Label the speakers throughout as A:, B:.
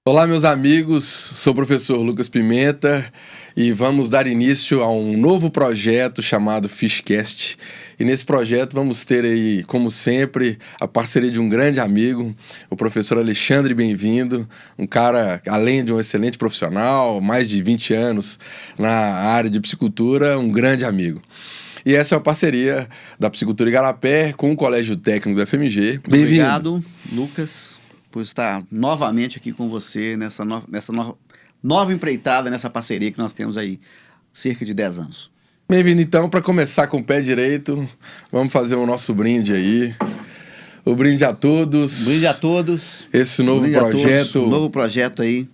A: Olá, meus amigos, sou o professor Lucas Pimenta e vamos dar início a um novo projeto chamado Fishcast. E nesse projeto vamos ter aí, como sempre, a parceria de um grande amigo, o professor Alexandre Bem-vindo, um cara, além de um excelente profissional, mais de 20 anos na área de piscicultura, um grande amigo. E essa é a parceria da Piscicultura Igarapé com o Colégio Técnico do FMG. Bem-vindo.
B: Obrigado, Lucas, por estar novamente aqui com você nessa nova empreitada, nessa parceria que nós temos aí cerca de 10 anos.
A: Bem-vindo, então, para começar com o pé direito, vamos fazer o nosso brinde aí. O brinde a todos.
B: Brinde a todos.
A: Esse novo projeto.
B: Um novo projeto aí.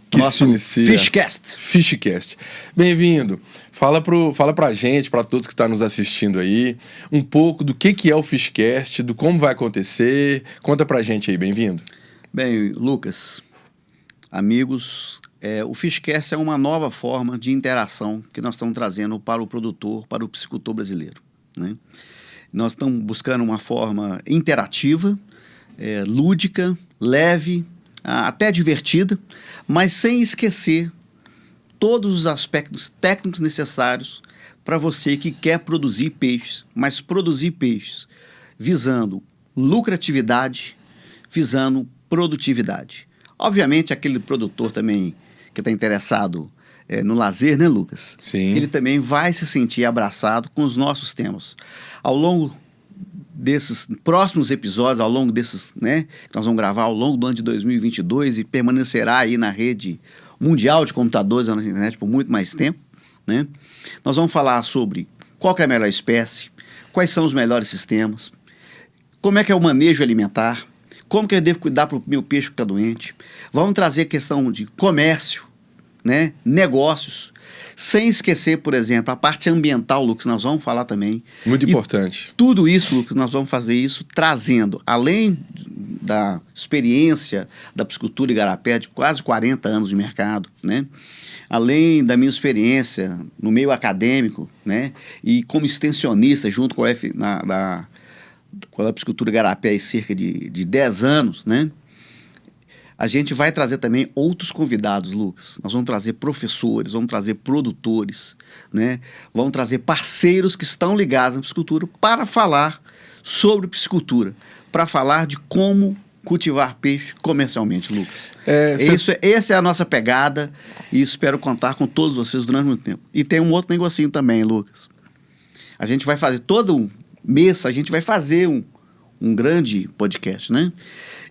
A: Que se inicia.
B: Fishcast.
A: Fishcast. Bem-vindo. Fala pra gente, para todos que estão nos assistindo aí, um pouco do que é o Fishcast, do como vai acontecer. Conta pra gente aí, bem-vindo.
B: Bem, Lucas, amigos, o Fishcast é uma nova forma de interação que nós estamos trazendo para o produtor, para o piscicultor brasileiro, né? Nós estamos buscando uma forma interativa, lúdica, leve, até divertida, mas sem esquecer todos os aspectos técnicos necessários para você que quer produzir peixes, mas produzir peixes visando lucratividade, visando produtividade. Obviamente, aquele produtor também que está interessado no lazer, né, Lucas?
A: Sim.
B: Ele também vai se sentir abraçado com os nossos temas. Ao longo desses próximos episódios, ao longo desses, né, que nós vamos gravar ao longo do ano de 2022 e permanecerá aí na rede mundial de computadores na internet por muito mais tempo, né? Nós vamos falar sobre qual que é a melhor espécie, quais são os melhores sistemas, como é que é o manejo alimentar, como que eu devo cuidar para o meu peixe ficar doente. Vamos trazer a questão de comércio, né, negócios, sem esquecer, por exemplo, a parte ambiental, Lucas, nós vamos falar também.
A: Muito importante.
B: Tudo isso, Lucas, nós vamos fazer isso trazendo, além da experiência da piscicultura Igarapé, de quase 40 anos de mercado, né? Além da minha experiência no meio acadêmico, né? E como extensionista junto com a piscicultura Igarapé há cerca de 10 anos, né? A gente vai trazer também outros convidados, Lucas. Nós vamos trazer professores, vamos trazer produtores, né? Vamos trazer parceiros que estão ligados à piscicultura para falar sobre piscicultura, para falar de como cultivar peixe comercialmente, Lucas. Essa é a nossa pegada e espero contar com todos vocês durante muito tempo. E tem um outro negocinho também, Lucas. A gente vai fazer todo mês, a gente vai fazer um grande podcast, né?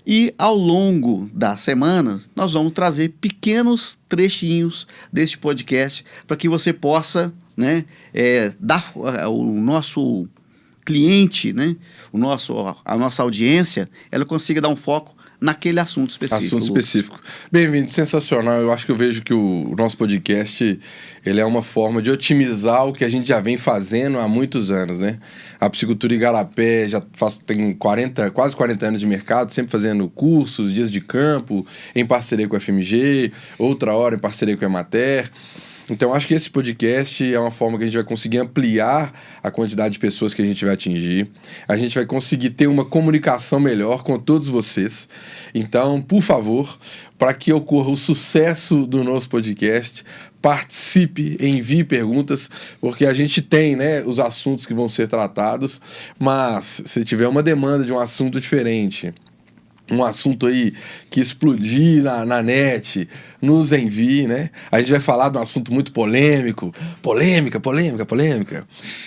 B: E ao longo das semanas, nós vamos trazer pequenos trechinhos deste podcast para que você possa, né, dar o nosso cliente, né, a nossa audiência, ela consiga dar um foco naquele assunto específico.
A: Bem-vindo, sensacional. Eu acho que eu vejo que o nosso podcast ele é uma forma de otimizar o que a gente já vem fazendo há muitos anos, né? A Piscicultura Igarapé tem quase 40 anos de mercado, sempre fazendo cursos, dias de campo, em parceria com a FMG, outra hora em parceria com a Emater. Então, acho que esse podcast é uma forma que a gente vai conseguir ampliar a quantidade de pessoas que a gente vai atingir. A gente vai conseguir ter uma comunicação melhor com todos vocês. Então, por favor, para que ocorra o sucesso do nosso podcast, participe, envie perguntas, porque a gente tem, né, os assuntos que vão ser tratados, mas se tiver uma demanda de um assunto diferente, um assunto aí que explodir na net, nos envie, né? A gente vai falar de um assunto muito polêmica.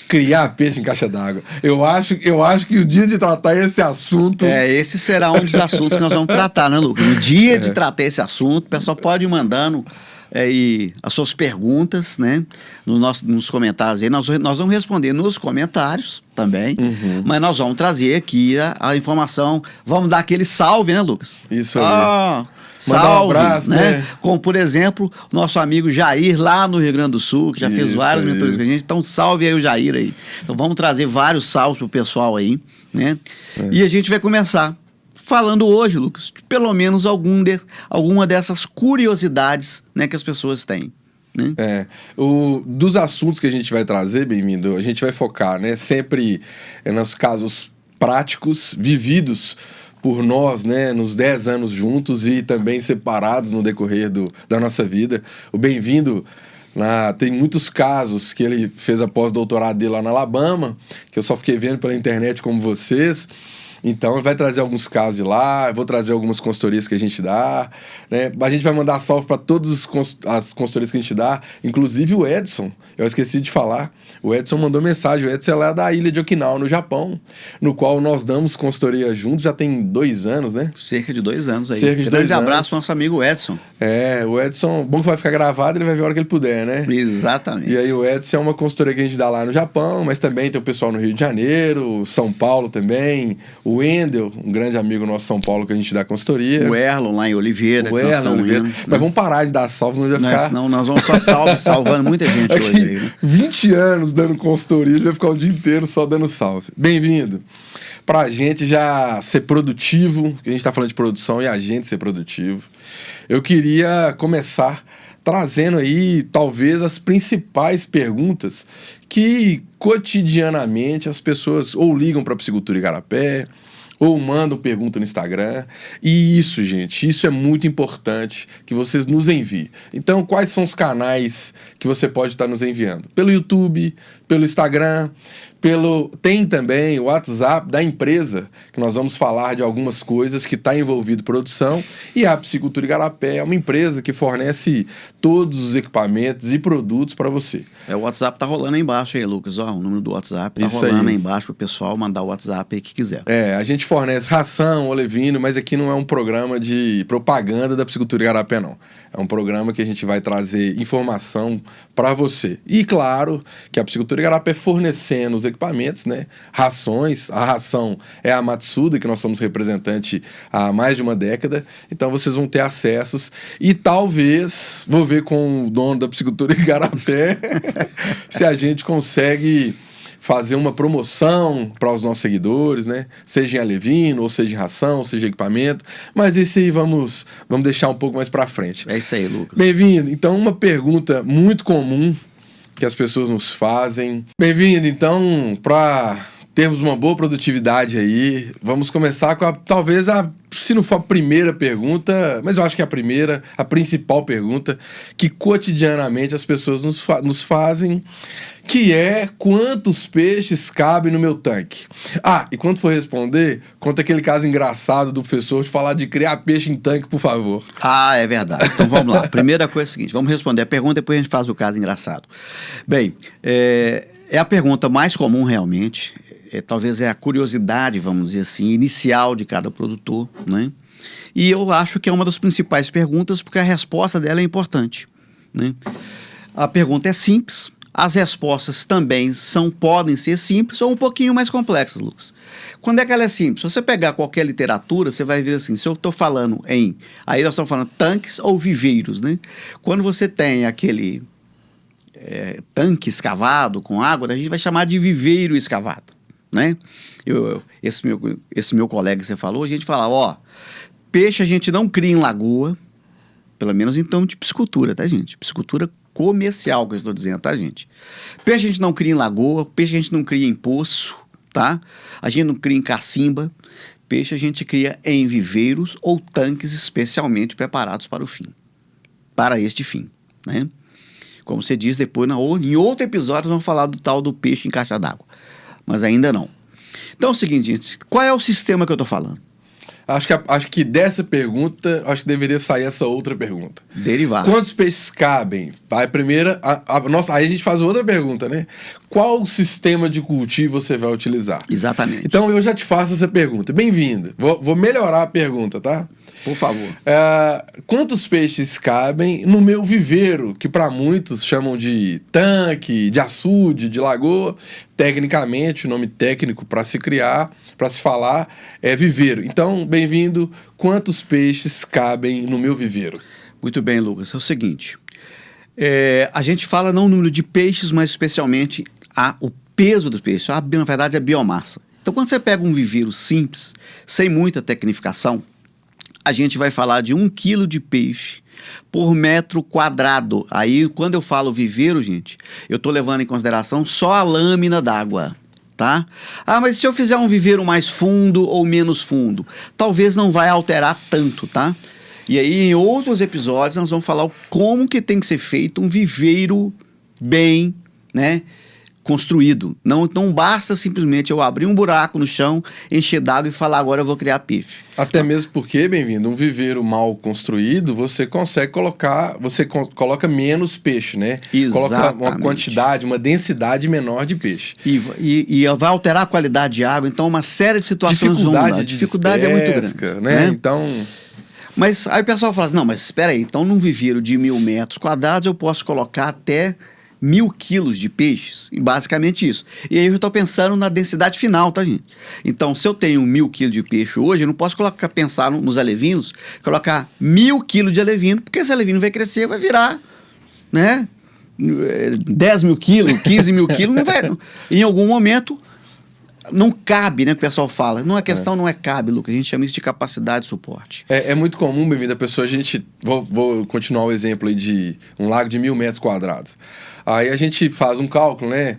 A: Criar peixe em caixa d'água. Eu acho que o dia de tratar esse assunto...
B: Esse será um dos assuntos que nós vamos tratar, né, Lucas? No dia de tratar esse assunto, o pessoal pode ir mandando as suas perguntas, né, nos comentários aí. Nós vamos responder nos comentários também, mas nós vamos trazer aqui a informação, vamos dar aquele salve, né, Lucas?
A: Isso aí.
B: Salve,
A: um abraço,
B: né? Como, por exemplo, o nosso amigo Jair, lá no Rio Grande do Sul, que já fez várias mentorias com a gente. Então, salve aí o Jair aí. Então, vamos trazer vários salves pro pessoal aí, né? E a gente vai começar falando hoje, Lucas, de pelo menos alguma dessas curiosidades, né, que as pessoas têm. Né?
A: Dos assuntos que a gente vai trazer, bem-vindo, a gente vai focar, né, sempre nos casos práticos, vividos por nós, né, nos 10 anos juntos e também separados no decorrer da nossa vida. O Bem-vindo, tem muitos casos que ele fez a pós-doutorado dele lá na Alabama, que eu só fiquei vendo pela internet como vocês. Então, ele vai trazer alguns casos de lá, eu vou trazer algumas consultorias que a gente dá, né? A gente vai mandar salve para todas as consultorias que a gente dá, inclusive o Edson, eu esqueci de falar. O Edson mandou mensagem, o Edson é lá da ilha de Okinawa, no Japão, no qual nós damos consultoria juntos, já tem 2 anos, né?
B: Cerca de 2 anos aí.
A: Cerca de 2 anos.
B: Grande abraço ao nosso amigo Edson.
A: O Edson, bom que vai ficar gravado, ele vai ver a hora que ele puder, né?
B: Exatamente.
A: E aí o Edson é uma consultoria que a gente dá lá no Japão, mas também tem o pessoal no Rio de Janeiro, São Paulo também, o Wendel, um grande amigo nosso São Paulo que a gente dá consultoria.
B: O Erlon lá em Oliveira.
A: O Erlon, Oliveira. Mas vamos parar de dar salve, não vai ficar...
B: Senão nós vamos só salvando muita gente
A: aqui,
B: hoje aí, né?
A: 20 anos dando consultoria, a gente vai ficar o dia inteiro só dando salve. Bem-vindo. Pra gente já ser produtivo, que a gente tá falando de produção e a gente ser produtivo, eu queria começar trazendo aí, talvez, as principais perguntas que, cotidianamente, as pessoas ou ligam para a Psicultura Igarapé, ou mandam pergunta no Instagram. E isso, gente, isso é muito importante que vocês nos enviem. Então, quais são os canais que você pode estar nos enviando? Pelo YouTube, pelo Instagram, tem também o WhatsApp da empresa, que nós vamos falar de algumas coisas que está envolvido em produção, e a Psicultura Igarapé é uma empresa que fornece todos os equipamentos e produtos para você.
B: O WhatsApp tá rolando aí embaixo aí, Lucas, o número do WhatsApp tá
A: Isso
B: rolando
A: aí
B: embaixo para o pessoal mandar o WhatsApp aí que quiser.
A: A gente fornece ração, olevino, mas aqui não é um programa de propaganda da Psicultura Igarapé, não. É um programa que a gente vai trazer informação para você. E claro que a Psicultura Igarapé fornecendo os equipamentos, né? Rações, a ração é a Matsuda, que nós somos representante há mais de uma década, então vocês vão ter acessos e talvez, vou ver com o dono da Psicultura Igarapé se a gente consegue fazer uma promoção para os nossos seguidores, né? Seja em alevino, ou seja em ração, ou seja em equipamento, mas isso aí vamos deixar um pouco mais para frente.
B: É isso aí, Lucas.
A: Bem-vindo. Então, uma pergunta muito comum que as pessoas nos fazem. Bem-vindo, então, para termos uma boa produtividade aí, vamos começar com talvez se não for a primeira pergunta, mas eu acho que é a principal pergunta que cotidianamente as pessoas nos fazem, que é: quantos peixes cabem no meu tanque? E quando for responder, conta aquele caso engraçado do professor de falar de criar peixe em tanque, por favor.
B: É verdade. Então vamos lá. Primeira coisa é a seguinte, vamos responder a pergunta, depois a gente faz o caso engraçado. Bem, é a pergunta mais comum realmente, talvez é a curiosidade, vamos dizer assim, inicial de cada produtor, né? E eu acho que é uma das principais perguntas, porque a resposta dela é importante, né? A pergunta é simples, as respostas também podem ser simples ou um pouquinho mais complexas, Lucas. Quando é que ela é simples? Se você pegar qualquer literatura, você vai ver assim, se eu estou falando aí nós estamos falando tanques ou viveiros, né? Quando você tem aquele tanque escavado com água, a gente vai chamar de viveiro escavado, né? Esse meu colega que você falou, a gente fala, peixe a gente não cria em lagoa, pelo menos então de piscicultura, tá, gente? Piscicultura comercial que eu estou dizendo, tá, gente? Peixe a gente não cria em lagoa, peixe a gente não cria em poço, tá? A gente não cria em cacimba, peixe a gente cria em viveiros ou tanques especialmente preparados para este fim, né? Como você diz, depois em outro episódio nós vamos falar do tal do peixe em caixa d'água, mas ainda não. Então é o seguinte, gente, qual é o sistema que eu estou falando?
A: Acho que dessa pergunta, acho que deveria sair essa outra pergunta.
B: Derivado.
A: Quantos peixes cabem? A primeira, aí a gente faz outra pergunta, né? Qual sistema de cultivo você vai utilizar?
B: Exatamente.
A: Então eu já te faço essa pergunta. Bem-vindo. Vou melhorar a pergunta, tá?
B: Por favor.
A: Quantos peixes cabem no meu viveiro, que para muitos chamam de tanque, de açude, de lagoa? Tecnicamente, o nome técnico para se criar, para se falar, é viveiro. Então, bem-vindo. Quantos peixes cabem no meu viveiro?
B: Muito bem, Lucas. É o seguinte, a gente fala não o número de peixes, mas especialmente o peso dos peixes, na verdade a biomassa. Então, quando você pega um viveiro simples, sem muita tecnificação, a gente vai falar de 1 quilo de peixe por metro quadrado. Aí, quando eu falo viveiro, gente, eu estou levando em consideração só a lâmina d'água, tá? Ah, mas se eu fizer um viveiro mais fundo ou menos fundo, talvez não vai alterar tanto, tá? E aí, em outros episódios, nós vamos falar como que tem que ser feito um viveiro bem, né, construído. Não basta simplesmente eu abrir um buraco no chão, encher d'água e falar agora eu vou criar peixe.
A: Até mesmo porque, bem-vindo, um viveiro mal construído, você consegue colocar, coloca menos peixe, né?
B: Exatamente.
A: Coloca uma quantidade, uma densidade menor de peixe.
B: E vai alterar a qualidade de água, então uma série de situações
A: dificuldade
B: é muito grande,
A: né? Então...
B: Mas aí o pessoal fala assim, não, mas espera aí, então num viveiro de 1.000 metros quadrados eu posso colocar até 1.000 quilos de peixes, e basicamente isso. E aí eu estou pensando na densidade final, tá, gente? Então, se eu tenho 1.000 quilos de peixe hoje, eu não posso pensar nos alevinos, colocar 1.000 quilos de alevino, porque esse alevino vai crescer, vai virar, né? 10.000 quilos, 15.000 quilos, não vai. Em algum momento, não cabe, né? Que o pessoal fala. Não, a questão não é cabe, Lucas. A gente chama isso de capacidade de suporte.
A: É muito comum, bem-vindo, a pessoa, vou continuar o exemplo aí de um lago de 1.000 metros quadrados. Aí a gente faz um cálculo, né?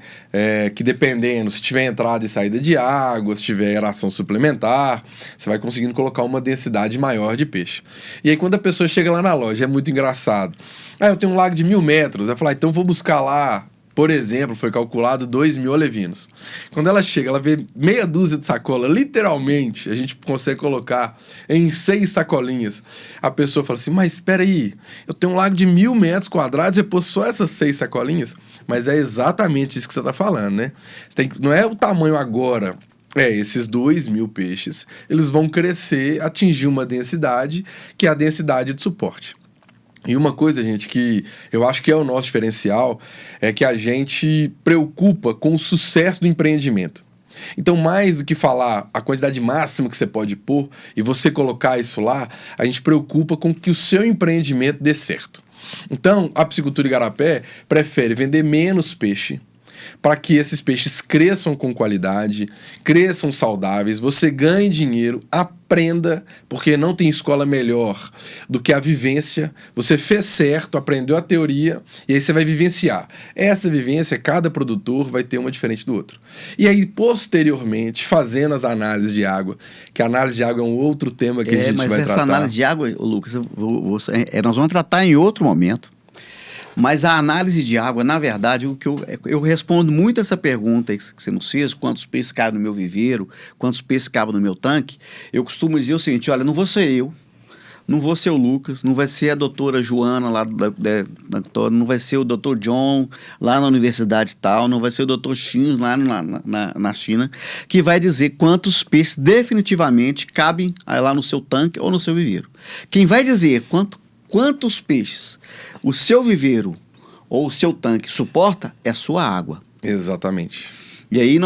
A: Que dependendo, se tiver entrada e saída de água, se tiver aeração suplementar, você vai conseguindo colocar uma densidade maior de peixe. E aí quando a pessoa chega lá na loja, é muito engraçado. Eu tenho um lago de 1.000 metros. Ela fala, então vou buscar lá. Por exemplo, foi calculado 2.000 alevinos. Quando ela chega, ela vê meia dúzia de sacola, literalmente, a gente consegue colocar em 6 sacolinhas. A pessoa fala assim, mas espera aí, eu tenho um lago de 1.000 metros quadrados e eu pôs só essas 6 sacolinhas? Mas é exatamente isso que você está falando, né? Não é o tamanho agora. Esses 2.000 peixes, eles vão crescer, atingir uma densidade, que é a densidade de suporte. E uma coisa, gente, que eu acho que é o nosso diferencial é que a gente preocupa com o sucesso do empreendimento. Então, mais do que falar a quantidade máxima que você pode pôr e você colocar isso lá, a gente preocupa com que o seu empreendimento dê certo. Então, a Piscicultura Igarapé prefere vender menos peixe para que esses peixes cresçam com qualidade, cresçam saudáveis, você ganhe dinheiro, aprenda, porque não tem escola melhor do que a vivência. Você fez certo, aprendeu a teoria e aí você vai vivenciar. Essa vivência, cada produtor vai ter uma diferente do outro. E aí, posteriormente, fazendo as análises de água, que a análise de água é um outro tema que a gente vai tratar.
B: Mas essa análise de água, Lucas, nós vamos tratar em outro momento. Mas a análise de água, na verdade, o que eu respondo muito essa pergunta que você nos fez, quantos peixes cabem no meu viveiro, quantos peixes cabem no meu tanque, eu costumo dizer o seguinte, olha, não vou ser eu, não vou ser o Lucas, não vai ser a doutora Joana lá, não vai ser o doutor John lá na universidade tal, não vai ser o doutor Xin lá na China, que vai dizer quantos peixes definitivamente cabem lá no seu tanque ou no seu viveiro. Quem vai dizer quantos peixes o seu viveiro ou o seu tanque suporta é a sua água.
A: Exatamente.
B: E aí,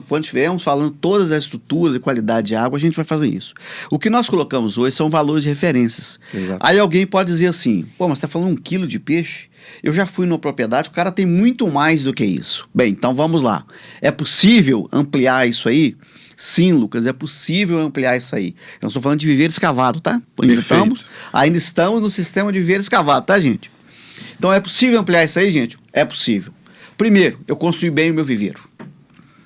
B: quando estivermos falando todas as estruturas e qualidade de água, a gente vai fazer isso. O que nós colocamos hoje são valores de referências.
A: Exato.
B: Aí alguém pode dizer assim, pô, mas você está falando 1 quilo de peixe? Eu já fui numa propriedade, o cara tem muito mais do que isso. Bem, então vamos lá. É possível ampliar isso aí? Sim, Lucas, é possível ampliar isso aí. Eu estou falando de viveiro escavado, tá? Ainda estamos no sistema de viveiro escavado, tá, gente? Então, é possível ampliar isso aí, gente? É possível. Primeiro, eu construí bem o meu viveiro.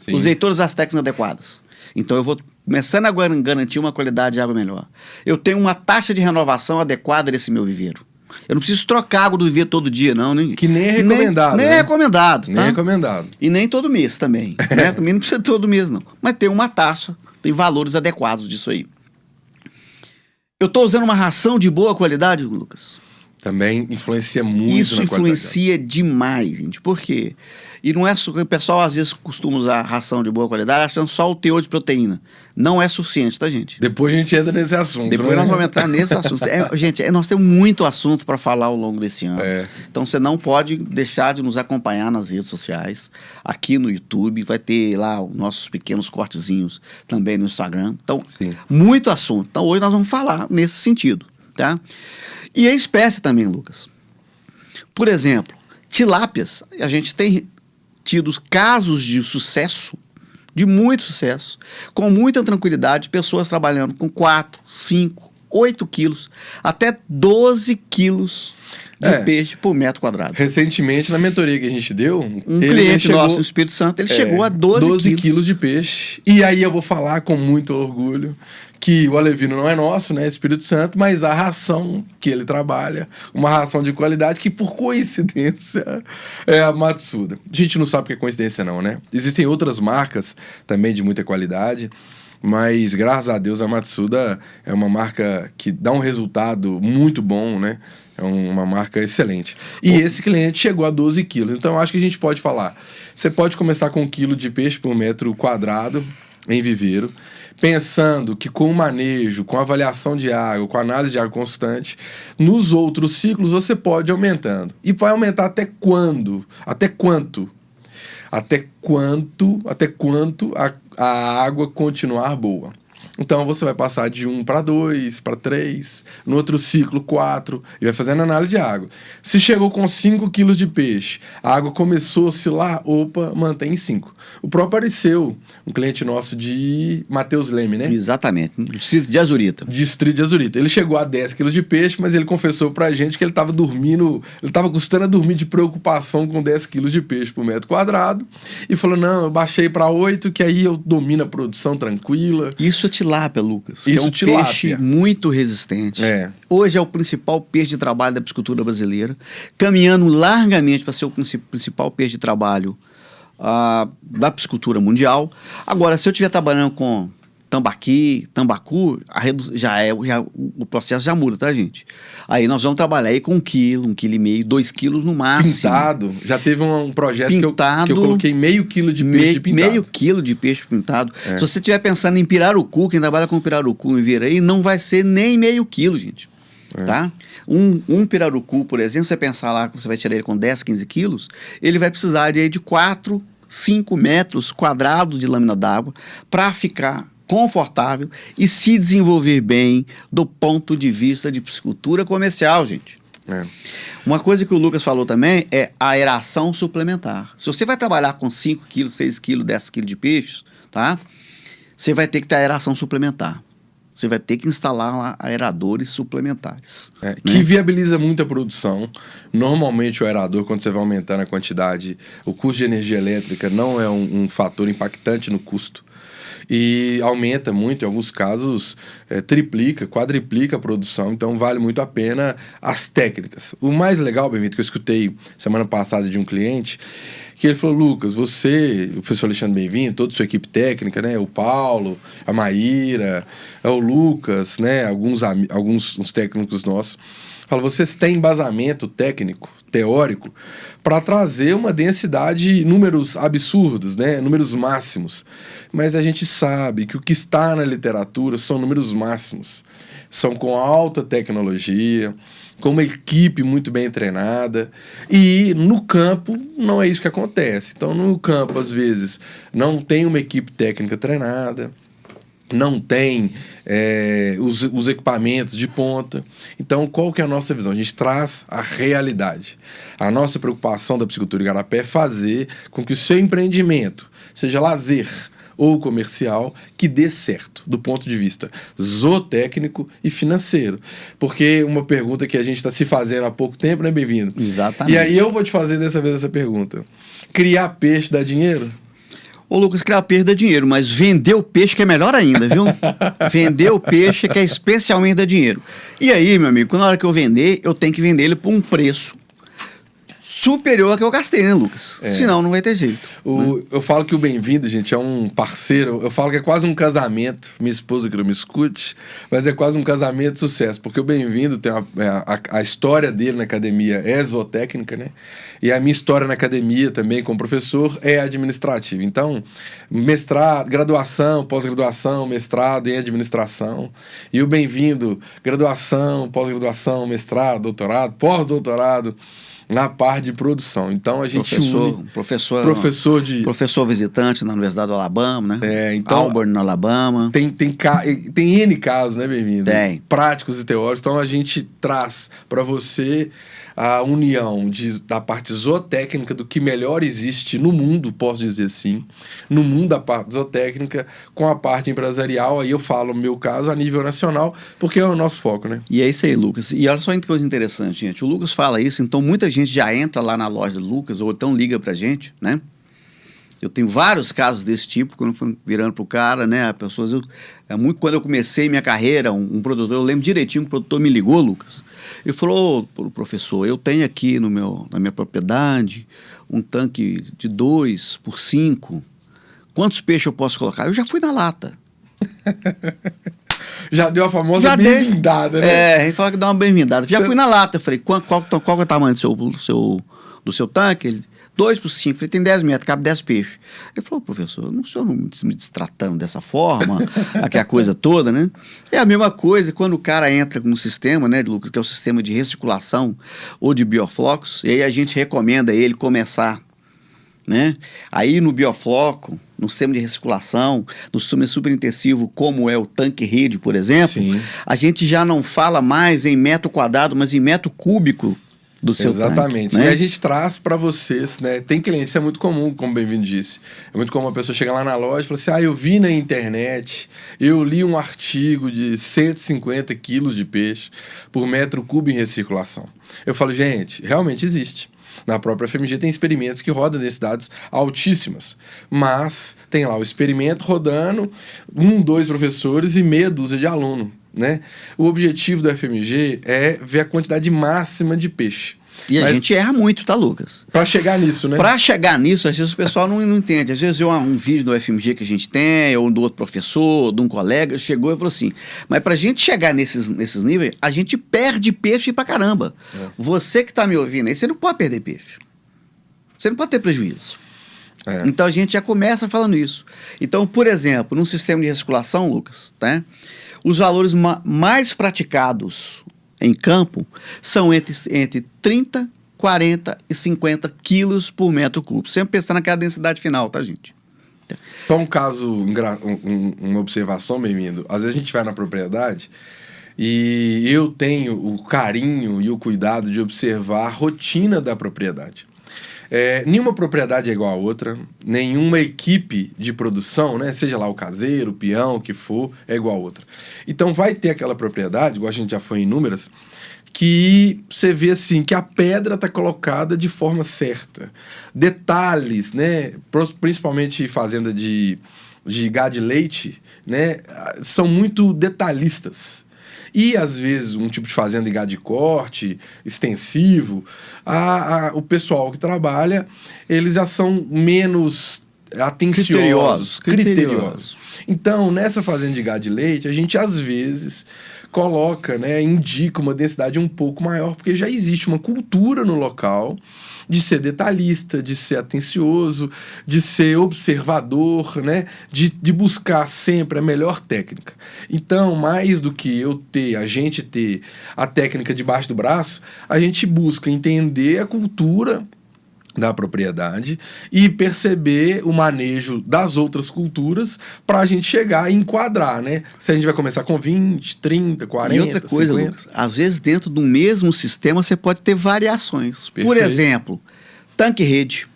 B: Sim. Usei todas as técnicas adequadas. Então, eu vou começando a garantir uma qualidade de água melhor. Eu tenho uma taxa de renovação adequada desse meu viveiro. Eu não preciso trocar água do viveiro todo dia, não.
A: Que nem é recomendado.
B: Nem é recomendado, tá?
A: Nem é recomendado.
B: E nem todo mês também. Né? Também não precisa todo mês, não. Mas tem uma taxa, tem valores adequados disso aí. Eu estou usando uma ração de boa qualidade, Lucas?
A: Também influencia muito
B: Isso influencia demais, gente. Por quê? E não é o pessoal às vezes costuma usar ração de boa qualidade achando só o teor de proteína. Não é suficiente, tá, gente?
A: Depois a gente entra nesse assunto.
B: Depois nós vamos entrar nesse assunto. Gente, nós temos muito assunto para falar ao longo desse ano. Então você não pode deixar de nos acompanhar nas redes sociais, aqui no YouTube, vai ter lá os nossos pequenos cortezinhos também no Instagram. Então, sim, muito assunto. Então hoje nós vamos falar nesse sentido, tá? E a espécie também, Lucas. Por exemplo, tilápias, a gente tem tido casos de sucesso, de muito sucesso, com muita tranquilidade, pessoas trabalhando com 4, 5, 8 quilos, até 12 quilos de peixe por metro quadrado.
A: Recentemente, na mentoria que a gente deu,
B: um cliente nosso no Espírito Santo, ele chegou a 12
A: quilos de peixe. E aí eu vou falar com muito orgulho que o alevino não é nosso, né, Espírito Santo, mas a ração que ele trabalha, uma ração de qualidade que, por coincidência, é a Matsuda. A gente não sabe que é coincidência não, né? Existem outras marcas também de muita qualidade, mas, graças a Deus, a Matsuda é uma marca que dá um resultado muito bom, né? É uma marca excelente. E esse cliente chegou a 12 quilos. Então, eu acho que a gente pode falar. Você pode começar com 1 quilo de peixe por metro quadrado em viveiro, pensando que com o manejo, com a avaliação de água, com a análise de água constante, nos outros ciclos você pode ir aumentando. E vai aumentar até quando? Até quanto? Até quanto a água continuar boa. Então você vai passar de 1 para 2, para 3, no outro ciclo 4, e vai fazendo análise de água. Se chegou com 5 quilos de peixe, a água começou a oscilar, opa, mantém em 5. O próprio Ariceu, um cliente nosso de Matheus Leme, né?
B: Exatamente, distrito de Azurita.
A: Distrito de Azurita. Ele chegou a 10 quilos de peixe, mas ele confessou pra gente que ele estava dormindo, ele estava custando a dormir de preocupação com 10 quilos de peixe por metro quadrado, e falou, não, eu baixei para 8, que aí eu domino a produção tranquila.
B: Isso é tilápia, Lucas.
A: Isso
B: é um
A: tilápia.
B: Peixe muito resistente. Hoje é o principal peixe de trabalho da piscicultura brasileira, caminhando largamente para ser o principal peixe de trabalho da piscicultura mundial. Agora, se eu estiver trabalhando com tambacu, o processo já muda, tá, gente? Aí nós vamos trabalhar aí com 1 quilo, 1,5 quilo, 2 quilos no máximo.
A: Pintado. Já teve um projeto
B: pintado,
A: que eu coloquei meio quilo de peixe pintado.
B: Meio quilo de peixe pintado. Se você estiver pensando em pirarucu, quem trabalha com pirarucu e vira aí, não vai ser nem meio quilo, gente. Tá? Um pirarucu, por exemplo, você pensar lá que você vai tirar ele com 10, 15 quilos, ele vai precisar de 4, 5 metros quadrados de lâmina d'água para ficar confortável e se desenvolver bem do ponto de vista de piscicultura comercial, gente. Uma coisa que o Lucas falou também é a aeração suplementar. Se você vai trabalhar com 5 quilos, 6 quilos, 10 quilos de peixes, tá? Você vai ter que ter aeração suplementar. Você vai ter que instalar lá aeradores suplementares.
A: Que viabiliza muito a produção. Normalmente o aerador, quando você vai aumentando a quantidade, o custo de energia elétrica não é um fator impactante no custo. E aumenta muito, em alguns casos, triplica, quadriplica a produção. Então vale muito a pena as técnicas. O mais legal, Bem-vindo, que eu escutei semana passada de um cliente, que ele falou, Lucas, você, o professor Alexandre Bem-vindo, toda a sua equipe técnica, né, o Paulo, a Maíra, o Lucas, né, alguns técnicos nossos, fala, vocês têm embasamento técnico, teórico, para trazer uma densidade, números absurdos, né, números máximos. Mas a gente sabe que o que está na literatura são números máximos. São com alta tecnologia, com uma equipe muito bem treinada, e no campo não é isso que acontece. Então, no campo, às vezes, não tem uma equipe técnica treinada, não tem os equipamentos de ponta. Então, qual que é a nossa visão? A gente traz a realidade. A nossa preocupação da Piscicultura Igarapé é fazer com que o seu empreendimento, seja lazer ou comercial, que dê certo, do ponto de vista zootécnico e financeiro. Porque uma pergunta que a gente está se fazendo há pouco tempo, né, Bem-vindo?
B: Exatamente.
A: E aí eu vou te fazer dessa vez essa pergunta. Criar peixe dá dinheiro?
B: Ô, Lucas, criar peixe dá dinheiro, mas vender o peixe que é melhor ainda, viu? Vender o peixe que é especialmente dá dinheiro. E aí, meu amigo, na hora que eu vender, eu tenho que vender ele por um preço superior ao que eu gastei, né, Lucas? Senão não vai ter jeito.
A: Eu falo que o Bem-vindo, gente, é um parceiro. Eu falo que é quase um casamento. Minha esposa que não me escute, mas é quase um casamento de sucesso. Porque o Bem-vindo tem a história dele na academia é zootécnica, né? E a minha história na academia também como professor é administrativa. Então, mestrado, graduação, pós-graduação, mestrado em administração. E o Bem-vindo, graduação, pós-graduação, mestrado, doutorado, pós-doutorado na parte de produção. Então a gente
B: professor visitante na Universidade do Alabama, né?
A: Então,
B: Auburn, no Alabama.
A: Tem N casos, né, Bem-vindo?
B: Tem.
A: Práticos e teóricos. Então a gente traz para você a união da parte zootécnica do que melhor existe no mundo, posso dizer assim, no mundo da parte zootécnica, com a parte empresarial. Aí eu falo, no meu caso, a nível nacional, porque é o nosso foco, né?
B: E é isso aí, Lucas. E olha só que coisa interessante, gente. O Lucas fala isso, então muita gente já entra lá na loja do Lucas, ou então liga pra gente, né? Eu tenho vários casos desse tipo, quando eu fui virando pro cara, né? A pessoa, quando eu comecei minha carreira, um produtor, eu lembro direitinho que o produtor me ligou, Lucas, e falou: professor, eu tenho aqui na minha propriedade um tanque de 2 por 5. Quantos peixes eu posso colocar? Eu já fui na lata.
A: Já deu a famosa bem-vindada, né?
B: É, ele falou que dá uma bem-vindada. Já fui na lata. Eu falei: qual é o tamanho do seu tanque? Ele: 2 por 5, falei, tem 10 metros, cabe 10 peixes. Ele falou: professor, o senhor não me destratando dessa forma, aquela coisa toda, né? É a mesma coisa quando o cara entra no sistema, né, Lucas, que é o sistema de recirculação ou de bioflocos, e aí a gente recomenda ele começar, né? Aí no biofloco, no sistema de recirculação, no sistema super intensivo, como é o tanque-rede, por exemplo,
A: sim,
B: a gente já não fala mais em metro quadrado, mas em metro cúbico do seu
A: exatamente,
B: tanque, né?
A: E a gente traz para vocês, né? Tem clientes, isso é muito comum, como o Bem-vindo disse. É muito comum a pessoa chegar lá na loja e falar assim: eu vi na internet, eu li um artigo de 150 quilos de peixe por metro cubo em recirculação. Eu falo: gente, realmente existe. Na própria FMG tem experimentos que rodam densidades altíssimas, mas tem lá o experimento rodando, 2 professores e meia dúzia de aluno, né? O objetivo da FMG é ver a quantidade máxima de peixe.
B: E a gente erra muito, tá, Lucas?
A: Para chegar nisso, né?
B: Para chegar nisso, às vezes o pessoal não entende. Às vezes um vídeo do FMG que a gente tem, ou do outro professor, de um colega, chegou e falou assim: mas pra gente chegar nesses níveis, a gente perde peixe pra caramba. É. Você que tá me ouvindo aí, você não pode perder peixe. Você não pode ter prejuízo. É. Então a gente já começa falando isso. Então, por exemplo, num sistema de recirculação, Lucas, tá? Os valores mais praticados em campo são entre 30, 40 e 50 quilos por metro cúbico. Sempre pensando naquela densidade final, tá, gente?
A: Só um caso, uma observação, bem-vindo. Às vezes a gente vai na propriedade e eu tenho o carinho e o cuidado de observar a rotina da propriedade. Nenhuma propriedade é igual a outra, nenhuma equipe de produção, né, seja lá o caseiro, o peão, o que for, é igual a outra. Então vai ter aquela propriedade, igual a gente já foi em inúmeras, que você vê assim que a pedra está colocada de forma certa. Detalhes, né, principalmente fazenda de gado de leite, né, são muito detalhistas. E, às vezes, um tipo de fazenda de gado de corte, extensivo, o pessoal que trabalha, eles já são menos atenciosos, criteriosos. Então, nessa fazenda de gado de leite, a gente, às vezes, coloca, né, indica uma densidade um pouco maior, porque já existe uma cultura no local de ser detalhista, de ser atencioso, de ser observador, né? De buscar sempre a melhor técnica. Então, mais do que a gente ter a técnica debaixo do braço, a gente busca entender a cultura da propriedade e perceber o manejo das outras culturas para a gente chegar e enquadrar, né? Se a gente vai começar com 20, 30, 40,
B: e outra coisa,
A: 50.
B: Lucas, às vezes dentro do mesmo sistema você pode ter variações. Perfeito. Por exemplo, tanque-rede.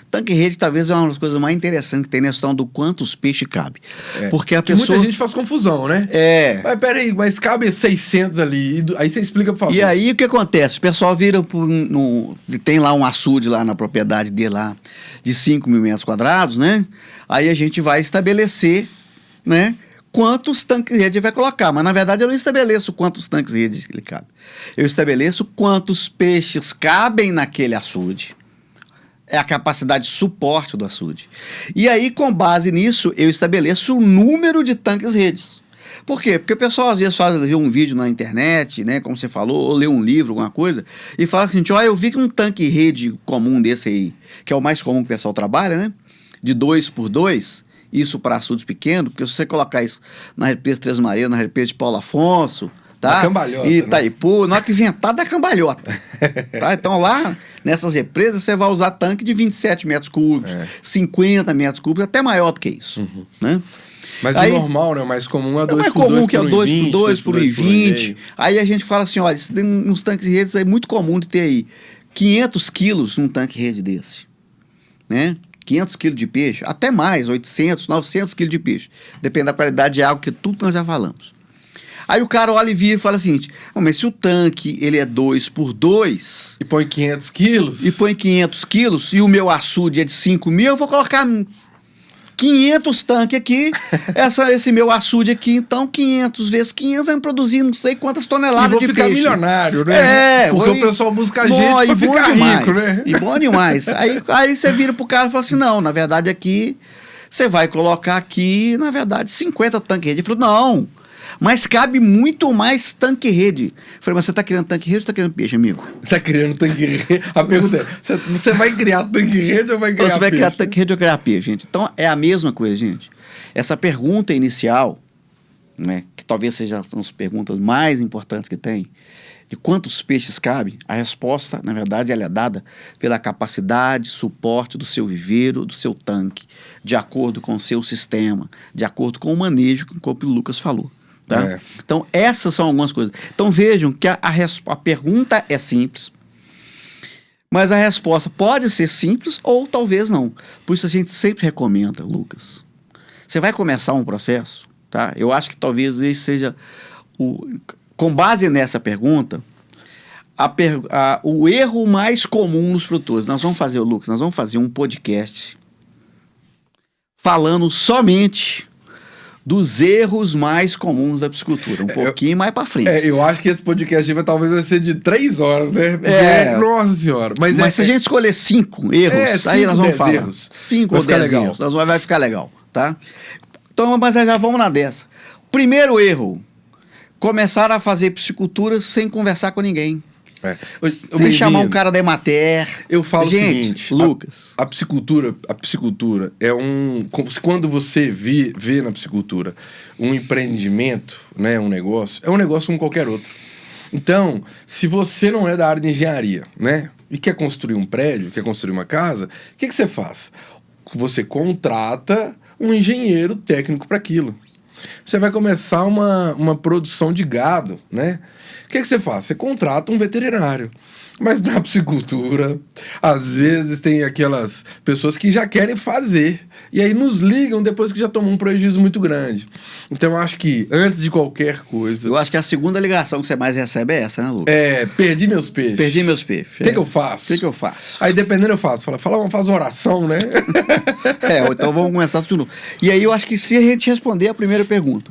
B: Tanque-rede talvez é uma das coisas mais interessantes que tem na questão do quantos peixes cabe. Porque a pessoa...
A: muita gente faz confusão, né? Mas peraí, mas cabe 600 ali. Aí você explica, por favor.
B: E aí o que acontece? O pessoal vira tem lá um açude lá na propriedade dele lá de 5 mil metros quadrados, né? Aí a gente vai estabelecer, né, quantos tanques-rede vai colocar. Mas na verdade eu não estabeleço quantos tanques-rede ele cabe. Eu estabeleço quantos peixes cabem naquele açude. É a capacidade de suporte do açude. E aí, com base nisso, eu estabeleço o número de tanques-redes. Por quê? Porque o pessoal às vezes vê um vídeo na internet, né, como você falou, ou lê um livro, alguma coisa, e fala assim: eu vi que um tanque-rede comum desse aí, que é o mais comum que o pessoal trabalha, né, de 2 por 2, isso para açudes pequenos, porque se você colocar isso na represa Três Marias, na represa de Paulo Afonso, tá?
A: Cambalhota,
B: e Itaipu, na hora que inventar da cambalhota. Tá? Então lá, nessas represas, você vai usar tanque de 27 metros cúbicos, 50 metros cúbicos, até maior do que isso. Né?
A: Mas
B: aí,
A: o normal, né? O mais comum é 2
B: mais
A: por 2
B: comum que é
A: por
B: 2 por 2 por 1,20.
A: 1,20.
B: Aí a gente fala assim, olha, nos tanques redes é muito comum de ter aí 500 quilos num tanque rede desse, né? 500 quilos de peixe, até mais, 800, 900 quilos de peixe. Depende da qualidade de água, que tudo nós já falamos. Aí o cara olha e vira e fala o seguinte, mas se o tanque ele é 2 por 2...
A: E põe 500 quilos?
B: E põe 500 quilos, e o meu açude é de 5 mil, eu vou colocar 500 tanques aqui, esse meu açude aqui, então 500 vezes 500 vai produzir não sei quantas toneladas de peixe.
A: E vou ficar milionário, né? Porque o pessoal busca gente pra ficar rico, né?
B: E bom demais. Aí você vira pro cara e fala assim, não, na verdade aqui, você vai colocar aqui, na verdade, 50 tanques rede. Ele falou, não, mas cabe muito mais tanque-rede. Eu falei, mas você está criando tanque-rede ou está criando peixe, amigo?
A: Está criando tanque-rede. A pergunta é, você vai criar tanque-rede ou vai criar peixe?
B: Você vai criar tanque-rede ou criar peixe, gente? Então, é a mesma coisa, gente. Essa pergunta inicial, né, que talvez seja uma das perguntas mais importantes que tem, de quantos peixes cabe, a resposta, na verdade, ela é dada pela capacidade, suporte do seu viveiro, do seu tanque, de acordo com o seu sistema, de acordo com o manejo, como o Lucas falou. Tá? É. Então, essas são algumas coisas. Então, vejam que a pergunta é simples, mas a resposta pode ser simples ou talvez não. Por isso, a gente sempre recomenda, Lucas. Você vai começar um processo, tá? Eu acho que talvez esse seja, com base nessa pergunta, o erro mais comum nos produtores. Nós vamos fazer, Lucas, nós vamos fazer um podcast falando somente dos erros mais comuns da piscicultura, um pouquinho mais para frente.
A: Eu acho que esse podcast talvez vai ser de 3 horas, né? Porque, nossa senhora. Mas
B: se a gente escolher 5 erros, aí nós vamos falar. 5 ou 10 erros, vai ficar legal, tá? Então, mas já vamos na dessa. Primeiro erro, começar a fazer piscicultura sem conversar com ninguém. Sem chamar um cara da Emater.
A: Eu falo o seguinte,
B: Lucas.
A: A piscicultura é quando você vê na piscicultura um empreendimento, né, um negócio como qualquer outro. Então, se você não é da área de engenharia, né, e quer construir um prédio, quer construir uma casa, o que você faz? Você contrata um engenheiro técnico para aquilo. Você vai começar uma produção de gado, né? O que você faz? Você contrata um veterinário. Mas na piscicultura, às vezes tem aquelas pessoas que já querem fazer. E aí nos ligam depois que já tomou um prejuízo muito grande. Então eu acho que antes de qualquer coisa...
B: Eu acho que a segunda ligação que você mais recebe é essa, né, Lucas?
A: Perdi meus peixes.
B: Perdi meus peixes.
A: O que eu faço?
B: O que eu faço?
A: Aí dependendo eu faço. Faz oração, né?
B: Então vamos começar tudo de novo. E aí eu acho que se a gente responder a primeira pergunta,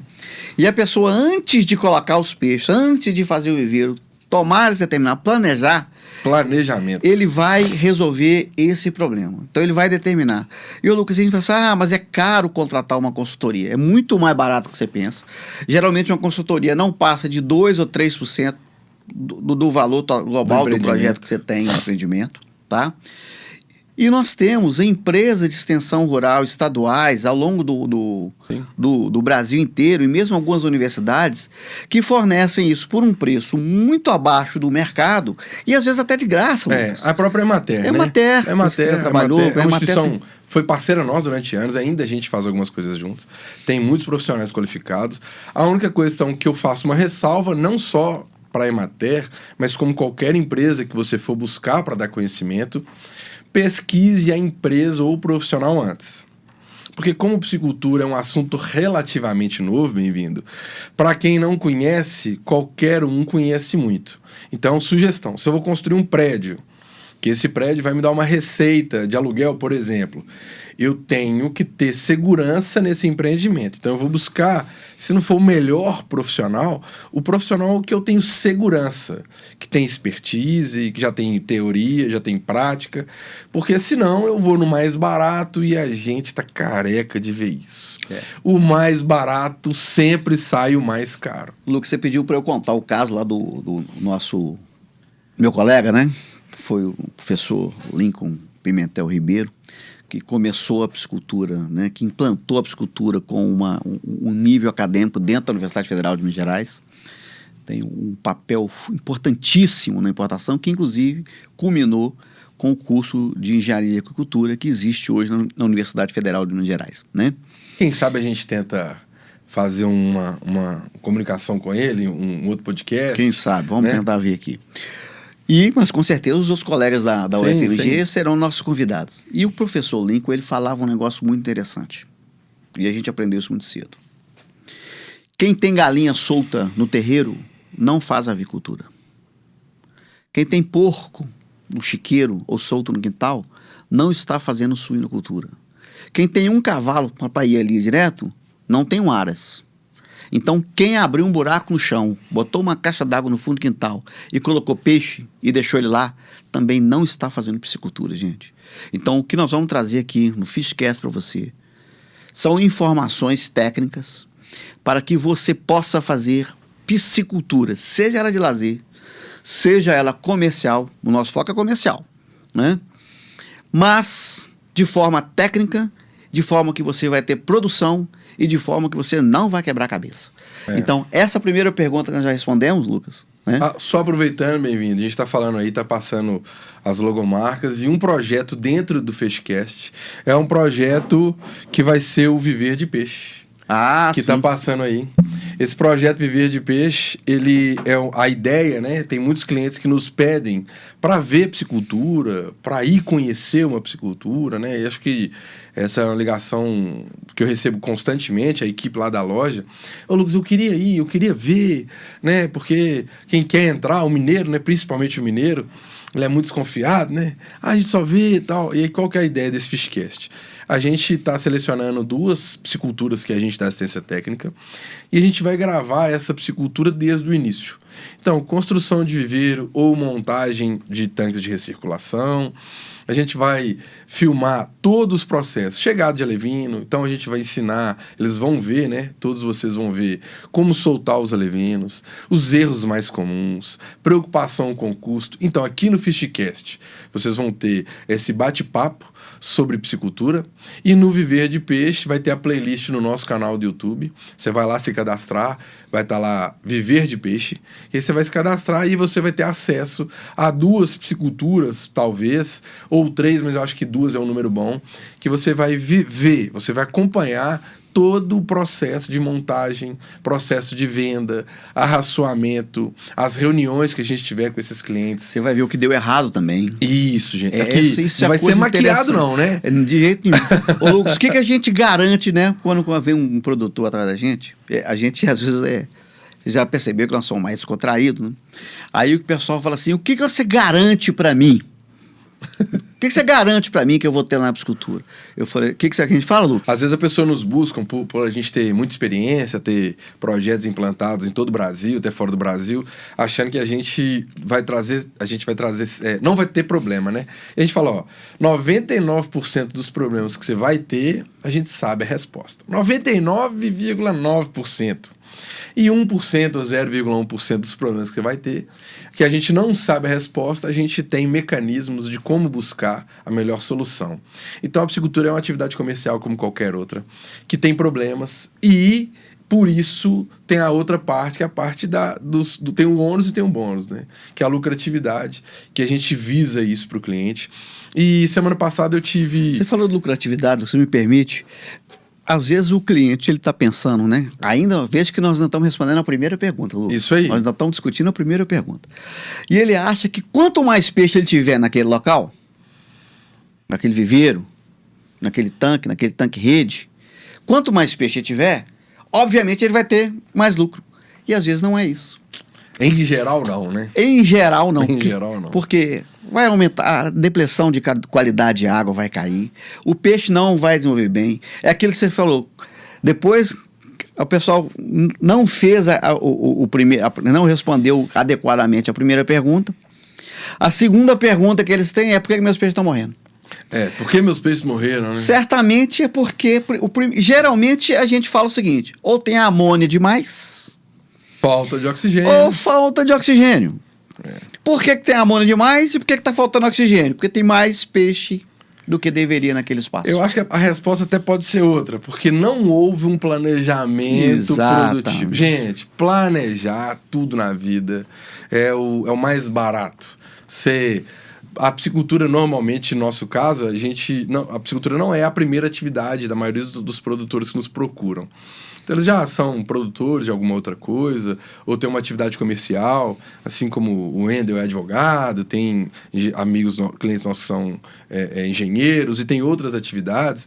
B: e a pessoa antes de colocar os peixes, antes de fazer o viveiro, tomar esse determinado,
A: planejamento,
B: ele vai resolver esse problema. Então ele vai determinar. E o Lucas, a gente fala assim, mas é caro contratar uma consultoria. É muito mais barato do que você pensa. Geralmente uma consultoria não passa de 2 ou 3% do valor global do projeto que você tem no empreendimento, tá? E nós temos empresas de extensão rural estaduais ao longo do Brasil inteiro e mesmo algumas universidades que fornecem isso por um preço muito abaixo do mercado e às vezes até de graça.
A: A própria Emater, né?
B: Emater trabalhou.
A: É uma instituição, foi parceira nossa durante anos, ainda a gente faz algumas coisas juntos. Tem muitos profissionais qualificados. A única questão que eu faço uma ressalva, não só para a Emater, mas como qualquer empresa que você for buscar para dar conhecimento, pesquise a empresa ou o profissional antes. Porque como piscicultura é um assunto relativamente novo, bem-vindo, para quem não conhece, qualquer um conhece muito. Então, sugestão, se eu vou construir um prédio, que esse prédio vai me dar uma receita de aluguel, por exemplo, eu tenho que ter segurança nesse empreendimento. Então eu vou buscar, se não for o melhor profissional, o profissional que eu tenho segurança, que tem expertise, que já tem teoria, já tem prática, porque senão eu vou no mais barato e a gente tá careca de ver isso. O mais barato sempre sai o mais caro.
B: Lucas, você pediu para eu contar o caso lá do nosso, meu colega, né? Que foi o professor Lincoln Pimentel Ribeiro, que começou a piscicultura, né, que implantou a piscicultura com um nível acadêmico dentro da Universidade Federal de Minas Gerais. Tem um papel importantíssimo na importação, que inclusive culminou com o curso de Engenharia de Agricultura que existe hoje na Universidade Federal de Minas Gerais, né?
A: Quem sabe a gente tenta fazer uma comunicação com ele, um outro podcast.
B: Quem sabe, vamos
A: né?
B: tentar ver aqui. Mas com certeza os outros colegas da UFMG serão nossos convidados. E o professor Lincoln, ele falava um negócio muito interessante. E a gente aprendeu isso muito cedo. Quem tem galinha solta no terreiro, não faz avicultura. Quem tem porco no chiqueiro ou solto no quintal, não está fazendo suinocultura. Quem tem um cavalo para ir ali direto, não tem um aras. Então, quem abriu um buraco no chão, botou uma caixa d'água no fundo do quintal e colocou peixe e deixou ele lá, também não está fazendo piscicultura, gente. Então, o que nós vamos trazer aqui no Fishcast para você são informações técnicas para que você possa fazer piscicultura, seja ela de lazer, seja ela comercial. O nosso foco é comercial, né? Mas de forma técnica, de forma que você vai ter produção e de forma que você não vai quebrar a cabeça. Então, essa primeira pergunta que nós já respondemos, Lucas. Né?
A: Só aproveitando, bem-vindo, a gente está falando aí, está passando as logomarcas e um projeto dentro do Fishcast é um projeto que vai ser o Viver de Peixe. Que está passando aí. Esse projeto Viver de Peixe, ele é a ideia, né? Tem muitos clientes que nos pedem para ver piscicultura, para ir conhecer uma piscicultura, né? E acho que essa é uma ligação que eu recebo constantemente, a equipe lá da loja. Ô, Lucas, eu queria ir, eu queria ver, né? Porque quem quer entrar, o mineiro, né? Principalmente o mineiro, ele é muito desconfiado, né? A gente só vê e tal. E aí, qual que é a ideia desse Fishcast? A gente está selecionando 2 pisciculturas que a gente dá assistência técnica e a gente vai gravar essa piscicultura desde o início. Então, construção de viveiro ou montagem de tanques de recirculação. A gente vai filmar todos os processos. Chegada de alevino, então a gente vai ensinar, eles vão ver, né? Todos vocês vão ver como soltar os alevinos, os erros mais comuns, preocupação com o custo. Então, aqui no Fishcast, vocês vão ter esse bate-papo sobre piscicultura e no Viver de Peixe vai ter a playlist no nosso canal do YouTube. Você vai lá se cadastrar, vai estar lá Viver de Peixe, e aí você vai se cadastrar e você vai ter acesso a 2 pisciculturas, talvez, ou 3, mas eu acho que 2 é um número bom, que você vai ver, você vai acompanhar todo o processo de montagem, processo de venda, arraçoamento, as reuniões que a gente tiver com esses clientes.
B: Você vai ver o que deu errado também.
A: Isso, gente.
B: Isso
A: não vai ser maquiado não, né?
B: De jeito nenhum. Ô, Lucas, o que a gente garante, né? Quando vem um produtor atrás da gente, a gente às vezes você já percebeu que nós somos mais descontraídos, né? Aí o pessoal fala assim, o que você garante para mim? O que você garante para mim que eu vou ter lá na piscicultura? Eu falei, o que a gente fala, Lucas?
A: Às vezes a pessoa nos busca por a gente ter muita experiência, ter projetos implantados em todo o Brasil, até fora do Brasil, achando que a gente vai trazer, não vai ter problema, né? E a gente fala, 99% dos problemas que você vai ter, a gente sabe a resposta. 99,9%. E 1% ou 0,1% dos problemas que você vai ter, que a gente não sabe a resposta, a gente tem mecanismos de como buscar a melhor solução. Então a piscicultura é uma atividade comercial como qualquer outra, que tem problemas e, por isso, tem a outra parte, que é a parte tem um ônus e tem um bônus, né? Que é a lucratividade, que a gente visa isso para o cliente. E semana passada eu tive...
B: Você falou de lucratividade, você me permite... Às vezes o cliente ele está pensando, né? Ainda veja que nós não estamos respondendo a primeira pergunta, Lucas.
A: Isso aí.
B: Nós ainda estamos discutindo a primeira pergunta. E ele acha que quanto mais peixe ele tiver naquele local, naquele viveiro, naquele tanque rede, quanto mais peixe ele tiver, obviamente ele vai ter mais lucro. E às vezes não é isso.
A: Em geral não, né?
B: Em geral não.
A: Em geral não.
B: Porque vai aumentar, a depressão de qualidade de água vai cair, o peixe não vai desenvolver bem. É aquilo que você falou. Depois, o pessoal não fez não respondeu adequadamente a primeira pergunta. A segunda pergunta que eles têm é por que meus peixes estão morrendo?
A: Por que meus peixes morreram, né?
B: Certamente é porque, geralmente a gente fala o seguinte, ou tem amônia demais...
A: Falta de oxigênio.
B: Ou falta de oxigênio. Por que tem amônia demais e por que está faltando oxigênio? Porque tem mais peixe do que deveria naquele espaço.
A: Eu acho que a resposta até pode ser outra, porque não houve um planejamento produtivo. Gente, planejar tudo na vida é o mais barato. Você A piscicultura, normalmente, no nosso caso, a piscicultura não é a primeira atividade da maioria dos produtores que nos procuram. Então, eles já são produtores de alguma outra coisa, ou tem uma atividade comercial, assim como o Wendel é advogado, tem amigos, clientes nossos que são engenheiros, e tem outras atividades.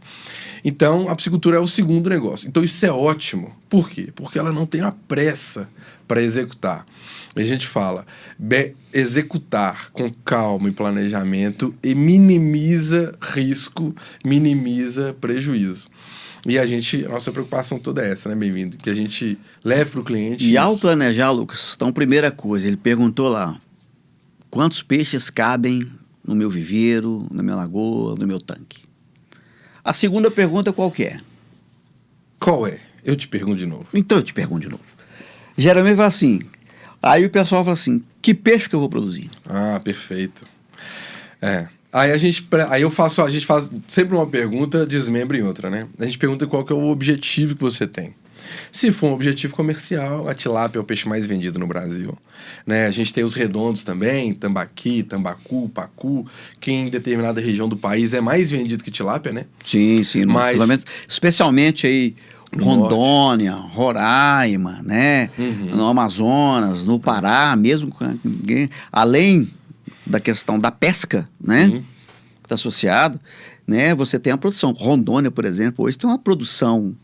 A: Então, a piscicultura é o segundo negócio. Então, isso é ótimo. Por quê? Porque ela não tem uma pressa para executar. A gente fala, executar com calma e planejamento e minimiza risco, minimiza prejuízo. E a nossa preocupação toda é essa, né, bem-vindo? Que a gente leve para o cliente.
B: E ao planejar, Lucas, então, primeira coisa, ele perguntou lá, quantos peixes cabem no meu viveiro, na minha lagoa, no meu tanque? A segunda pergunta qual que é?
A: Qual é? Eu te pergunto de novo.
B: Então eu te pergunto de novo. Geralmente fala assim, aí o pessoal fala assim, que peixe que eu vou produzir?
A: Ah, perfeito. Aí a gente faz sempre uma pergunta, desmembra em outra, né? A gente pergunta qual que é o objetivo que você tem. Se for um objetivo comercial, a tilápia é o peixe mais vendido no Brasil. Né? A gente tem os redondos também, tambaqui, tambacu, pacu, que em determinada região do país é mais vendido que tilápia, né?
B: Sim, mas especialmente aí Rondônia, Roraima, né? No Amazonas, no Pará, mesmo além da questão da pesca, né? Está associado, né? Você tem a produção. Rondônia, por exemplo, hoje tem uma produção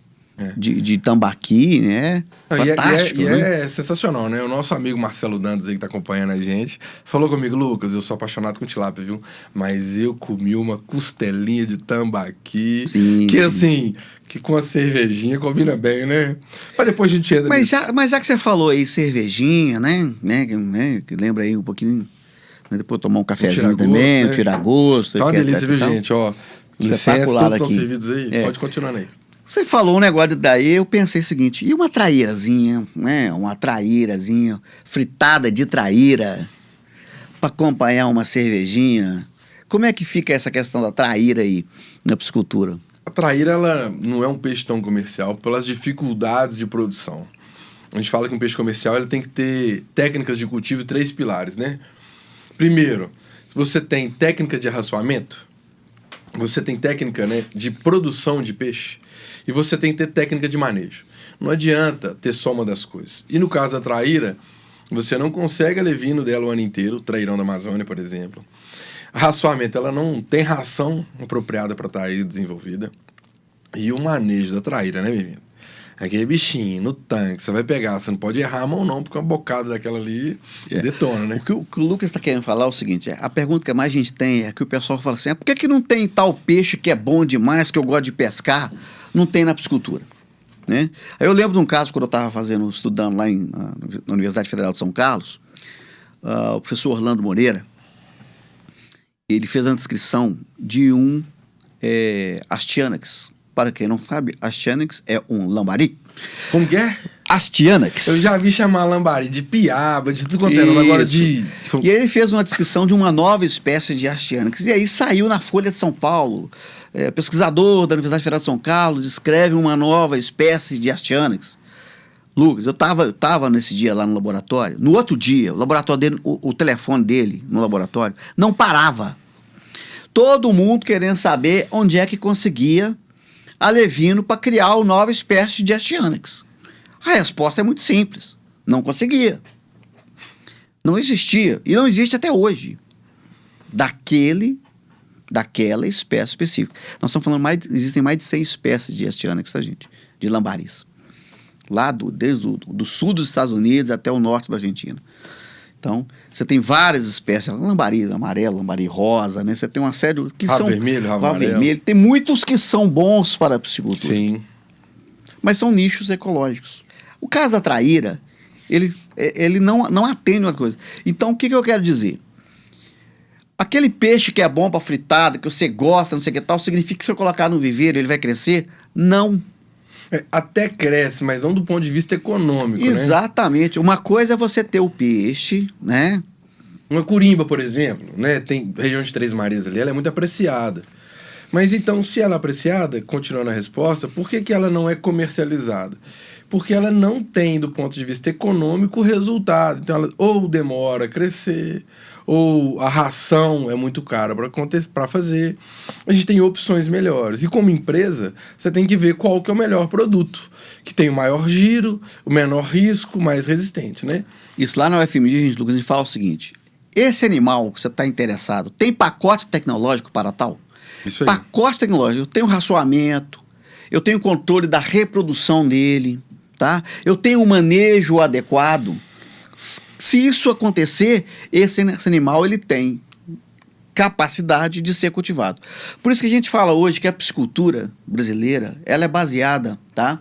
B: de tambaqui, né? Fantástico, né?
A: É sensacional, né? O nosso amigo Marcelo Dantas aí que tá acompanhando a gente falou comigo, Lucas, eu sou apaixonado com tilápia, viu? Mas eu comi uma costelinha de tambaqui assim, que com a cervejinha combina bem, né? Mas depois a gente entra
B: mas já que você falou aí cervejinha, né? Que lembra aí um pouquinho, né? Depois tomar um cafezinho também, né? Tirar gosto.
A: Tá uma delícia, viu, gente? Ó, licença, todos estão servidos aí. Pode continuar aí.
B: Você falou um negócio daí, eu pensei o seguinte, e uma traírazinha, né? Uma traírazinha, fritada de traíra, para acompanhar uma cervejinha. Como é que fica essa questão da traíra aí na piscicultura?
A: A traíra, ela não é um peixe tão comercial pelas dificuldades de produção. A gente fala que um peixe comercial ele tem que ter técnicas de cultivo e 3 pilares, né? Primeiro, se você tem técnica de arraçoamento, você tem técnica, né, de produção de peixe, e você tem que ter técnica de manejo. Não adianta ter só uma das coisas. E no caso da traíra, você não consegue alevino dela o ano inteiro, trairão da Amazônia, por exemplo. Raçoamento, ela não tem ração apropriada para traíra desenvolvida. E o manejo da traíra, né, menino? Aquele bichinho no tanque, você vai pegar, você não pode errar a mão não, porque uma bocada daquela ali detona, né?
B: O que o Lucas está querendo falar é o seguinte, a pergunta que mais a gente tem é que o pessoal fala assim, por que não tem tal peixe que é bom demais, que eu gosto de pescar, não tem na piscicultura? Né? Aí eu lembro de um caso, quando eu estava estudando lá na Universidade Federal de São Carlos, o professor Orlando Moreira, ele fez a descrição de um Astyanax. Para quem não sabe, Astyanax é um lambari.
A: Como que é?
B: Astyanax.
A: Eu já vi chamar lambari de piaba, de tudo quanto é nome, agora de...
B: E ele fez uma descrição de uma nova espécie de Astyanax. E aí saiu na Folha de São Paulo. Pesquisador da Universidade Federal de São Carlos descreve uma nova espécie de Astyanax. Lucas, eu tava nesse dia lá no laboratório. No outro dia, o laboratório dele, o telefone dele no laboratório não parava. Todo mundo querendo saber onde é que conseguia alevino para criar uma nova espécie de Astyanax. A resposta é muito simples. Não conseguia. Não existia. E não existe até hoje. Daquela espécie específica. Nós estamos falando existem mais de 100 espécies de Astyanax, tá, gente? De lambaris. Lá desde o sul dos Estados Unidos até o norte da Argentina. Então, você tem várias espécies, lambari amarelo, lambari rosa, né? Você tem uma série que são...
A: vermelho, rabo
B: vermelho. Tem muitos que são bons para a piscicultura.
A: Sim.
B: Mas são nichos ecológicos. O caso da traíra, ele não atende uma coisa. Então, o que eu quero dizer? Aquele peixe que é bom para fritada, que você gosta, não sei o que tal, significa que se eu colocar no viveiro ele vai crescer? Não.
A: Até cresce, mas não do ponto de vista econômico,
B: exatamente. Né? Uma coisa é você ter o peixe, né?
A: Uma curimba, por exemplo, né? Tem região de Três Marias ali, ela é muito apreciada. Mas então, se ela é apreciada, continuando a resposta, por que ela não é comercializada? porque ela não tem, do ponto de vista econômico, resultado. Então, ela ou demora a crescer, ou a ração é muito cara para fazer. A gente tem opções melhores. E como empresa, você tem que ver qual que é o melhor produto, que tem o maior giro, o menor risco, mais resistente, né?
B: Isso lá na UFMG, Lucas, a gente fala o seguinte: esse animal que você está interessado tem pacote tecnológico para tal?
A: Isso aí.
B: Pacote tecnológico, eu tenho raçoamento, eu tenho controle da reprodução dele, tá? Eu tenho um manejo adequado. Se isso acontecer, esse animal ele tem capacidade de ser cultivado. Por isso que a gente fala hoje que a piscicultura brasileira, ela é baseada, tá?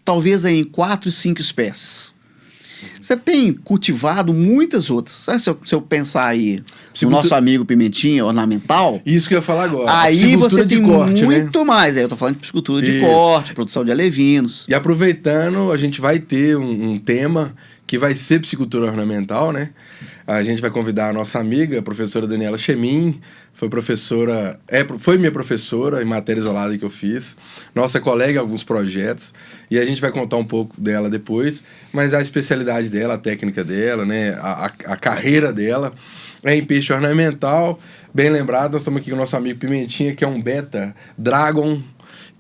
B: Talvez em 4 e 5 espécies. Você tem cultivado muitas outras. Sabe, se eu pensar aí no nosso amigo pimentinha ornamental...
A: Isso que eu ia falar agora.
B: Aí você tem
A: corte,
B: muito,
A: né?
B: mais. Aí eu tô falando de piscicultura de corte, produção de alevinos.
A: E aproveitando, a gente vai ter um tema que vai ser piscicultura ornamental, né? A gente vai convidar a nossa amiga, a professora Daniela Chemin, foi minha professora em matéria isolada que eu fiz, nossa colega em alguns projetos, e a gente vai contar um pouco dela depois, mas a especialidade dela, a técnica dela, né? A carreira dela é em peixe ornamental. Bem lembrado, nós estamos aqui com o nosso amigo Pimentinha, que é um beta dragon,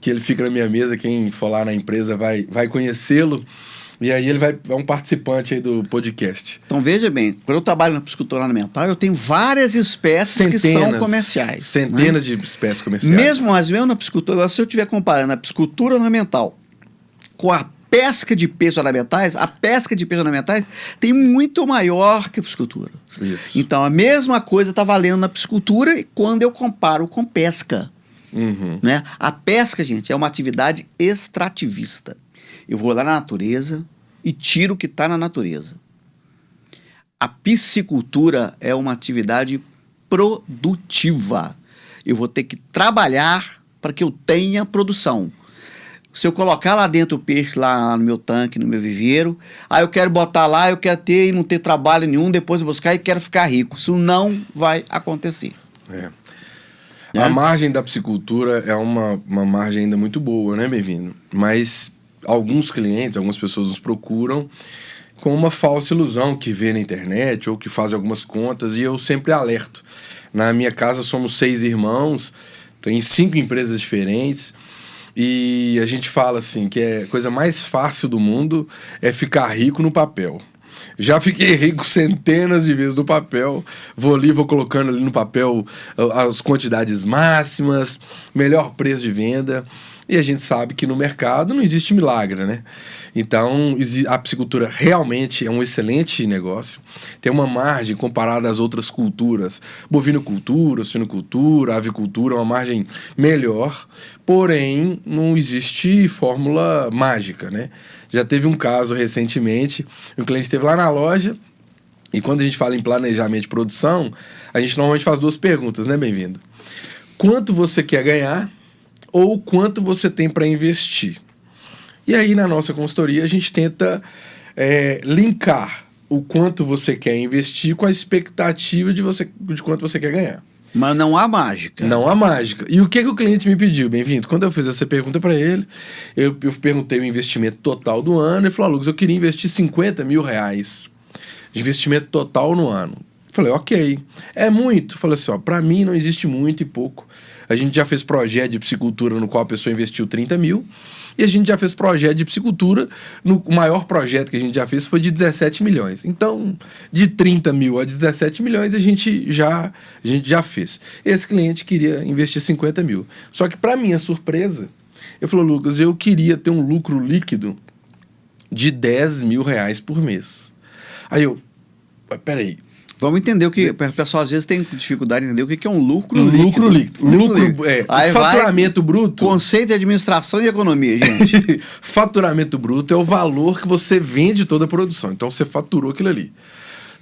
A: que ele fica na minha mesa, quem for lá na empresa vai conhecê-lo. E aí ele é um participante aí do podcast.
B: Então veja bem, quando eu trabalho na piscicultura ornamental, eu tenho várias espécies que são comerciais.
A: Centenas, né? De espécies comerciais.
B: Mesmo na piscicultura, se eu estiver comparando a piscicultura ornamental com a pesca de peixes ornamentais, a pesca de peixes ornamentais tem muito maior que a piscicultura.
A: Isso.
B: Então a mesma coisa está valendo na piscicultura quando eu comparo com pesca.
A: Uhum.
B: Né? A pesca, gente, é uma atividade extrativista. Eu vou lá na natureza e tiro o que está na natureza. A piscicultura é uma atividade produtiva. Eu vou ter que trabalhar para que eu tenha produção. Se eu colocar lá dentro o peixe, lá no meu tanque, no meu viveiro, aí eu quero botar lá, eu quero ter e não ter trabalho nenhum, depois eu buscar e quero ficar rico. Isso não vai acontecer.
A: A margem da piscicultura é uma margem ainda muito boa, né, bem-vindo? Mas alguns clientes, algumas pessoas nos procuram com uma falsa ilusão que vê na internet ou que fazem algumas contas, e eu sempre alerto. Na minha casa somos 6 irmãos, tem 5 empresas diferentes, e a gente fala assim que a coisa mais fácil do mundo é ficar rico no papel. Já fiquei rico centenas de vezes no papel. Vou colocando ali no papel as quantidades máximas, melhor preço de venda. E a gente sabe que no mercado não existe milagre, né? Então, a piscicultura realmente é um excelente negócio. Tem uma margem comparada às outras culturas. Bovinocultura, suinocultura, avicultura, uma margem melhor. Porém, não existe fórmula mágica, né? Já teve um caso recentemente, um cliente esteve lá na loja, e quando a gente fala em planejamento de produção, a gente normalmente faz 2 perguntas, né, bem-vindo? Quanto você quer ganhar ou quanto você tem para investir? E aí, na nossa consultoria, a gente tenta linkar o quanto você quer investir com a expectativa de quanto você quer ganhar.
B: Mas não há mágica.
A: Não há mágica. E o que o cliente me pediu, bem-vindo? Quando eu fiz essa pergunta para ele, eu perguntei o investimento total do ano. Ele falou: Lucas, eu queria investir R$50 mil de investimento total no ano. Falei: ok. É muito? Falei assim: para mim não existe muito e pouco. A gente já fez projeto de piscicultura no qual a pessoa investiu 30 mil. E a gente já fez projeto de piscicultura, o maior projeto que a gente já fez foi de 17 milhões. Então, de 30 mil a 17 milhões a gente já fez. Esse cliente queria investir 50 mil. Só que, para minha surpresa, eu falei: Lucas, eu queria ter um lucro líquido de R$10 mil por mês. Aí eu, peraí.
B: Vamos entender o que... O pessoal às vezes tem dificuldade de entender o que é um lucro
A: líquido.
B: Lucro líquido.
A: Faturamento bruto.
B: Conceito de administração e economia, gente.
A: Faturamento bruto é o valor que você vende toda a produção. Então você faturou aquilo ali.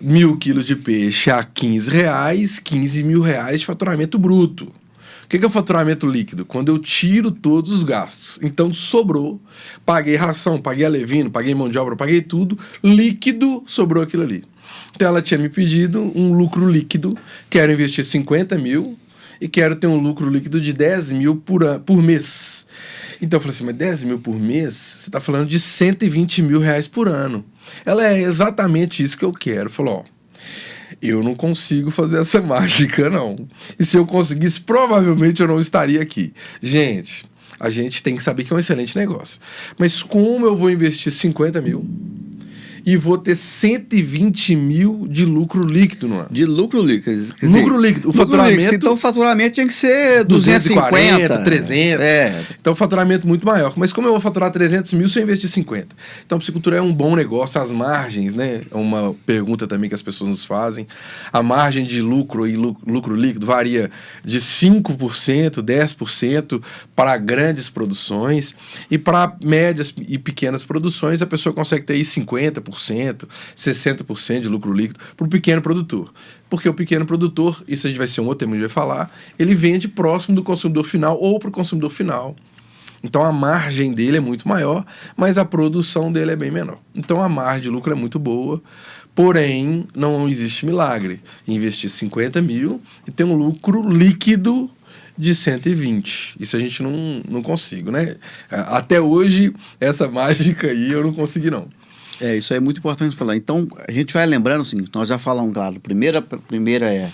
A: 1.000 quilos de peixe a R$15, R$15 mil de faturamento bruto. O que é o faturamento líquido? Quando eu tiro todos os gastos. Então sobrou, paguei ração, paguei alevino, paguei mão de obra, paguei tudo, líquido, sobrou aquilo ali. Então ela tinha me pedido um lucro líquido, quero investir 50 mil e quero ter um lucro líquido de 10 mil por mês. Então eu falei assim, mas 10 mil por mês? Você está falando de 120 mil reais por ano. Ela é exatamente isso que eu quero. Falou, ó, eu não consigo fazer essa mágica, não. E se eu conseguisse, provavelmente eu não estaria aqui. Gente, a gente tem que saber que é um excelente negócio. Mas como eu vou investir 50 mil e vou ter 120 mil de lucro líquido no ano?
B: De lucro líquido.
A: Lucro líquido. O faturamento...
B: Líquido. Então o faturamento tinha que ser
A: 240, 300.
B: É.
A: Então, faturamento muito maior. Mas como eu vou faturar 300 mil se eu investir 50? Então, a piscicultura é um bom negócio. As margens, né? É uma pergunta também que as pessoas nos fazem. A margem de lucro e lucro líquido varia de 5%, 10% para grandes produções. E para médias e pequenas produções, a pessoa consegue ter aí 50%, 60% de lucro líquido para o pequeno produtor. Porque o pequeno produtor, isso a gente vai ser um outro tema que a gente vai falar, ele vende próximo do consumidor final ou para o consumidor final. Então a margem dele é muito maior, mas a produção dele é bem menor. Então a margem de lucro é muito boa, porém não existe milagre. Investir 50 mil e ter um lucro líquido de 120. Isso a gente não consigo, né? Até hoje, essa mágica aí eu não consegui, não.
B: Isso é muito importante falar. Então, a gente vai lembrando o seguinte, nós já falamos, claro, primeira é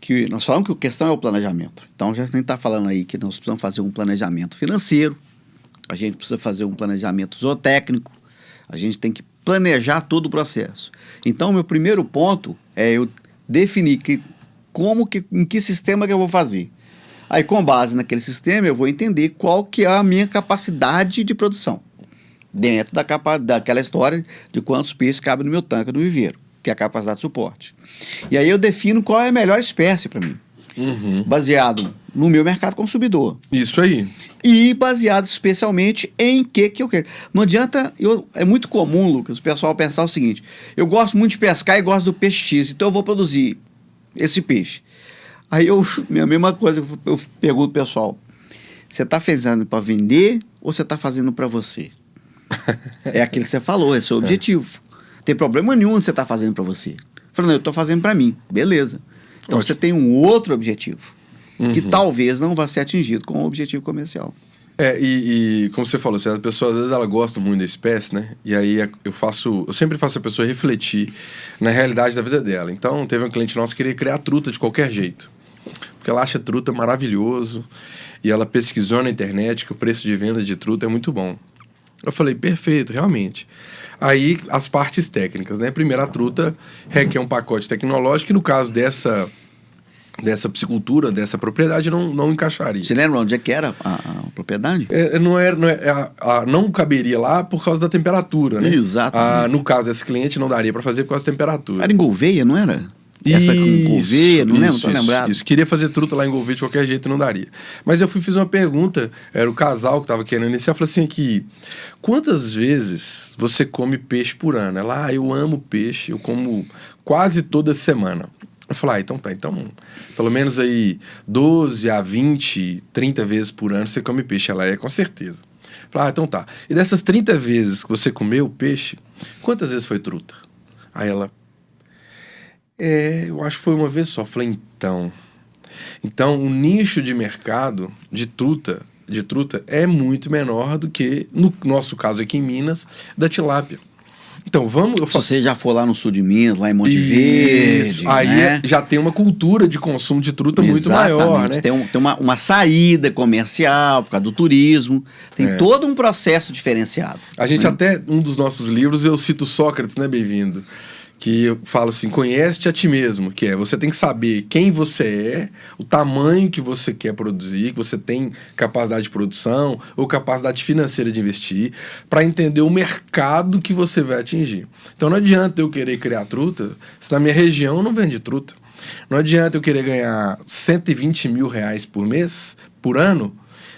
B: que nós falamos que a questão é o planejamento. Então, já está falando aí que nós precisamos fazer um planejamento financeiro, a gente precisa fazer um planejamento zootécnico, a gente tem que planejar todo o processo. Então, o meu primeiro ponto é eu definir em que sistema que eu vou fazer. Aí, com base naquele sistema, eu vou entender qual que é a minha capacidade de produção. Dentro daquela história de quantos peixes cabem no meu tanque, no viveiro, que é a capacidade de suporte. E aí eu defino qual é a melhor espécie para mim, baseado no meu mercado consumidor.
A: Isso aí.
B: E baseado especialmente em que eu quero. Não adianta, é muito comum, Lucas, o pessoal pensar o seguinte, eu gosto muito de pescar e gosto do peixe X, então eu vou produzir esse peixe. Aí a mesma coisa, eu pergunto pro pessoal, você está fazendo para vender ou você está fazendo para você? É aquilo que você falou, é seu objetivo. Não tem problema nenhum você está fazendo para você. Falando, eu estou fazendo para mim. Beleza. Então você tem um outro objetivo que talvez não vá ser atingido com o objetivo comercial.
A: E como você falou, a pessoa às vezes ela gosta muito da espécie, né? E aí eu sempre faço a pessoa refletir na realidade da vida dela. Então, teve um cliente nosso que queria criar truta de qualquer jeito. Porque ela acha truta maravilhoso e ela pesquisou na internet que o preço de venda de truta é muito bom. Eu falei, perfeito, realmente. Aí, as partes técnicas, né? Primeiro, a truta requer um pacote tecnológico que, no caso dessa piscicultura, dessa propriedade, não encaixaria.
B: Você lembra onde é que era a propriedade?
A: Não caberia lá por causa da temperatura, né?
B: Exatamente.
A: No caso desse cliente, não daria para fazer por causa da temperatura.
B: Era em Gouveia, não era? Essa com Gouveia, não lembro, não tô lembrado.
A: Isso, queria fazer truta lá em Gouveia de qualquer jeito, não daria. Mas eu fiz uma pergunta, era o casal que estava querendo iniciar, eu falei assim aqui, quantas vezes você come peixe por ano? Ela, eu amo peixe, eu como quase toda semana. Eu falei, então pelo menos aí 12 a 20, 30 vezes por ano você come peixe. Ela com certeza. Eu falei, então tá. E dessas 30 vezes que você comeu peixe, quantas vezes foi truta? Aí ela, eu acho que foi uma vez só. Eu falei, então o nicho de mercado de truta é muito menor do que, no nosso caso aqui em Minas, da tilápia. Então, Se
B: você já for lá no sul de Minas, lá em Monte Verde,
A: aí
B: né?
A: Já tem uma cultura de consumo de truta muito maior, né?
B: Tem uma saída comercial por causa do turismo, tem todo um processo diferenciado.
A: A gente até, um dos nossos livros, eu cito Sócrates, né, bem-vindo? Que eu falo assim, conhece-te a ti mesmo, que você tem que saber quem você é, o tamanho que você quer produzir, que você tem capacidade de produção ou capacidade financeira de investir, para entender o mercado que você vai atingir. Então não adianta eu querer criar truta, se na minha região não vende truta. Não adianta eu querer ganhar 120 mil reais por mês, por ano,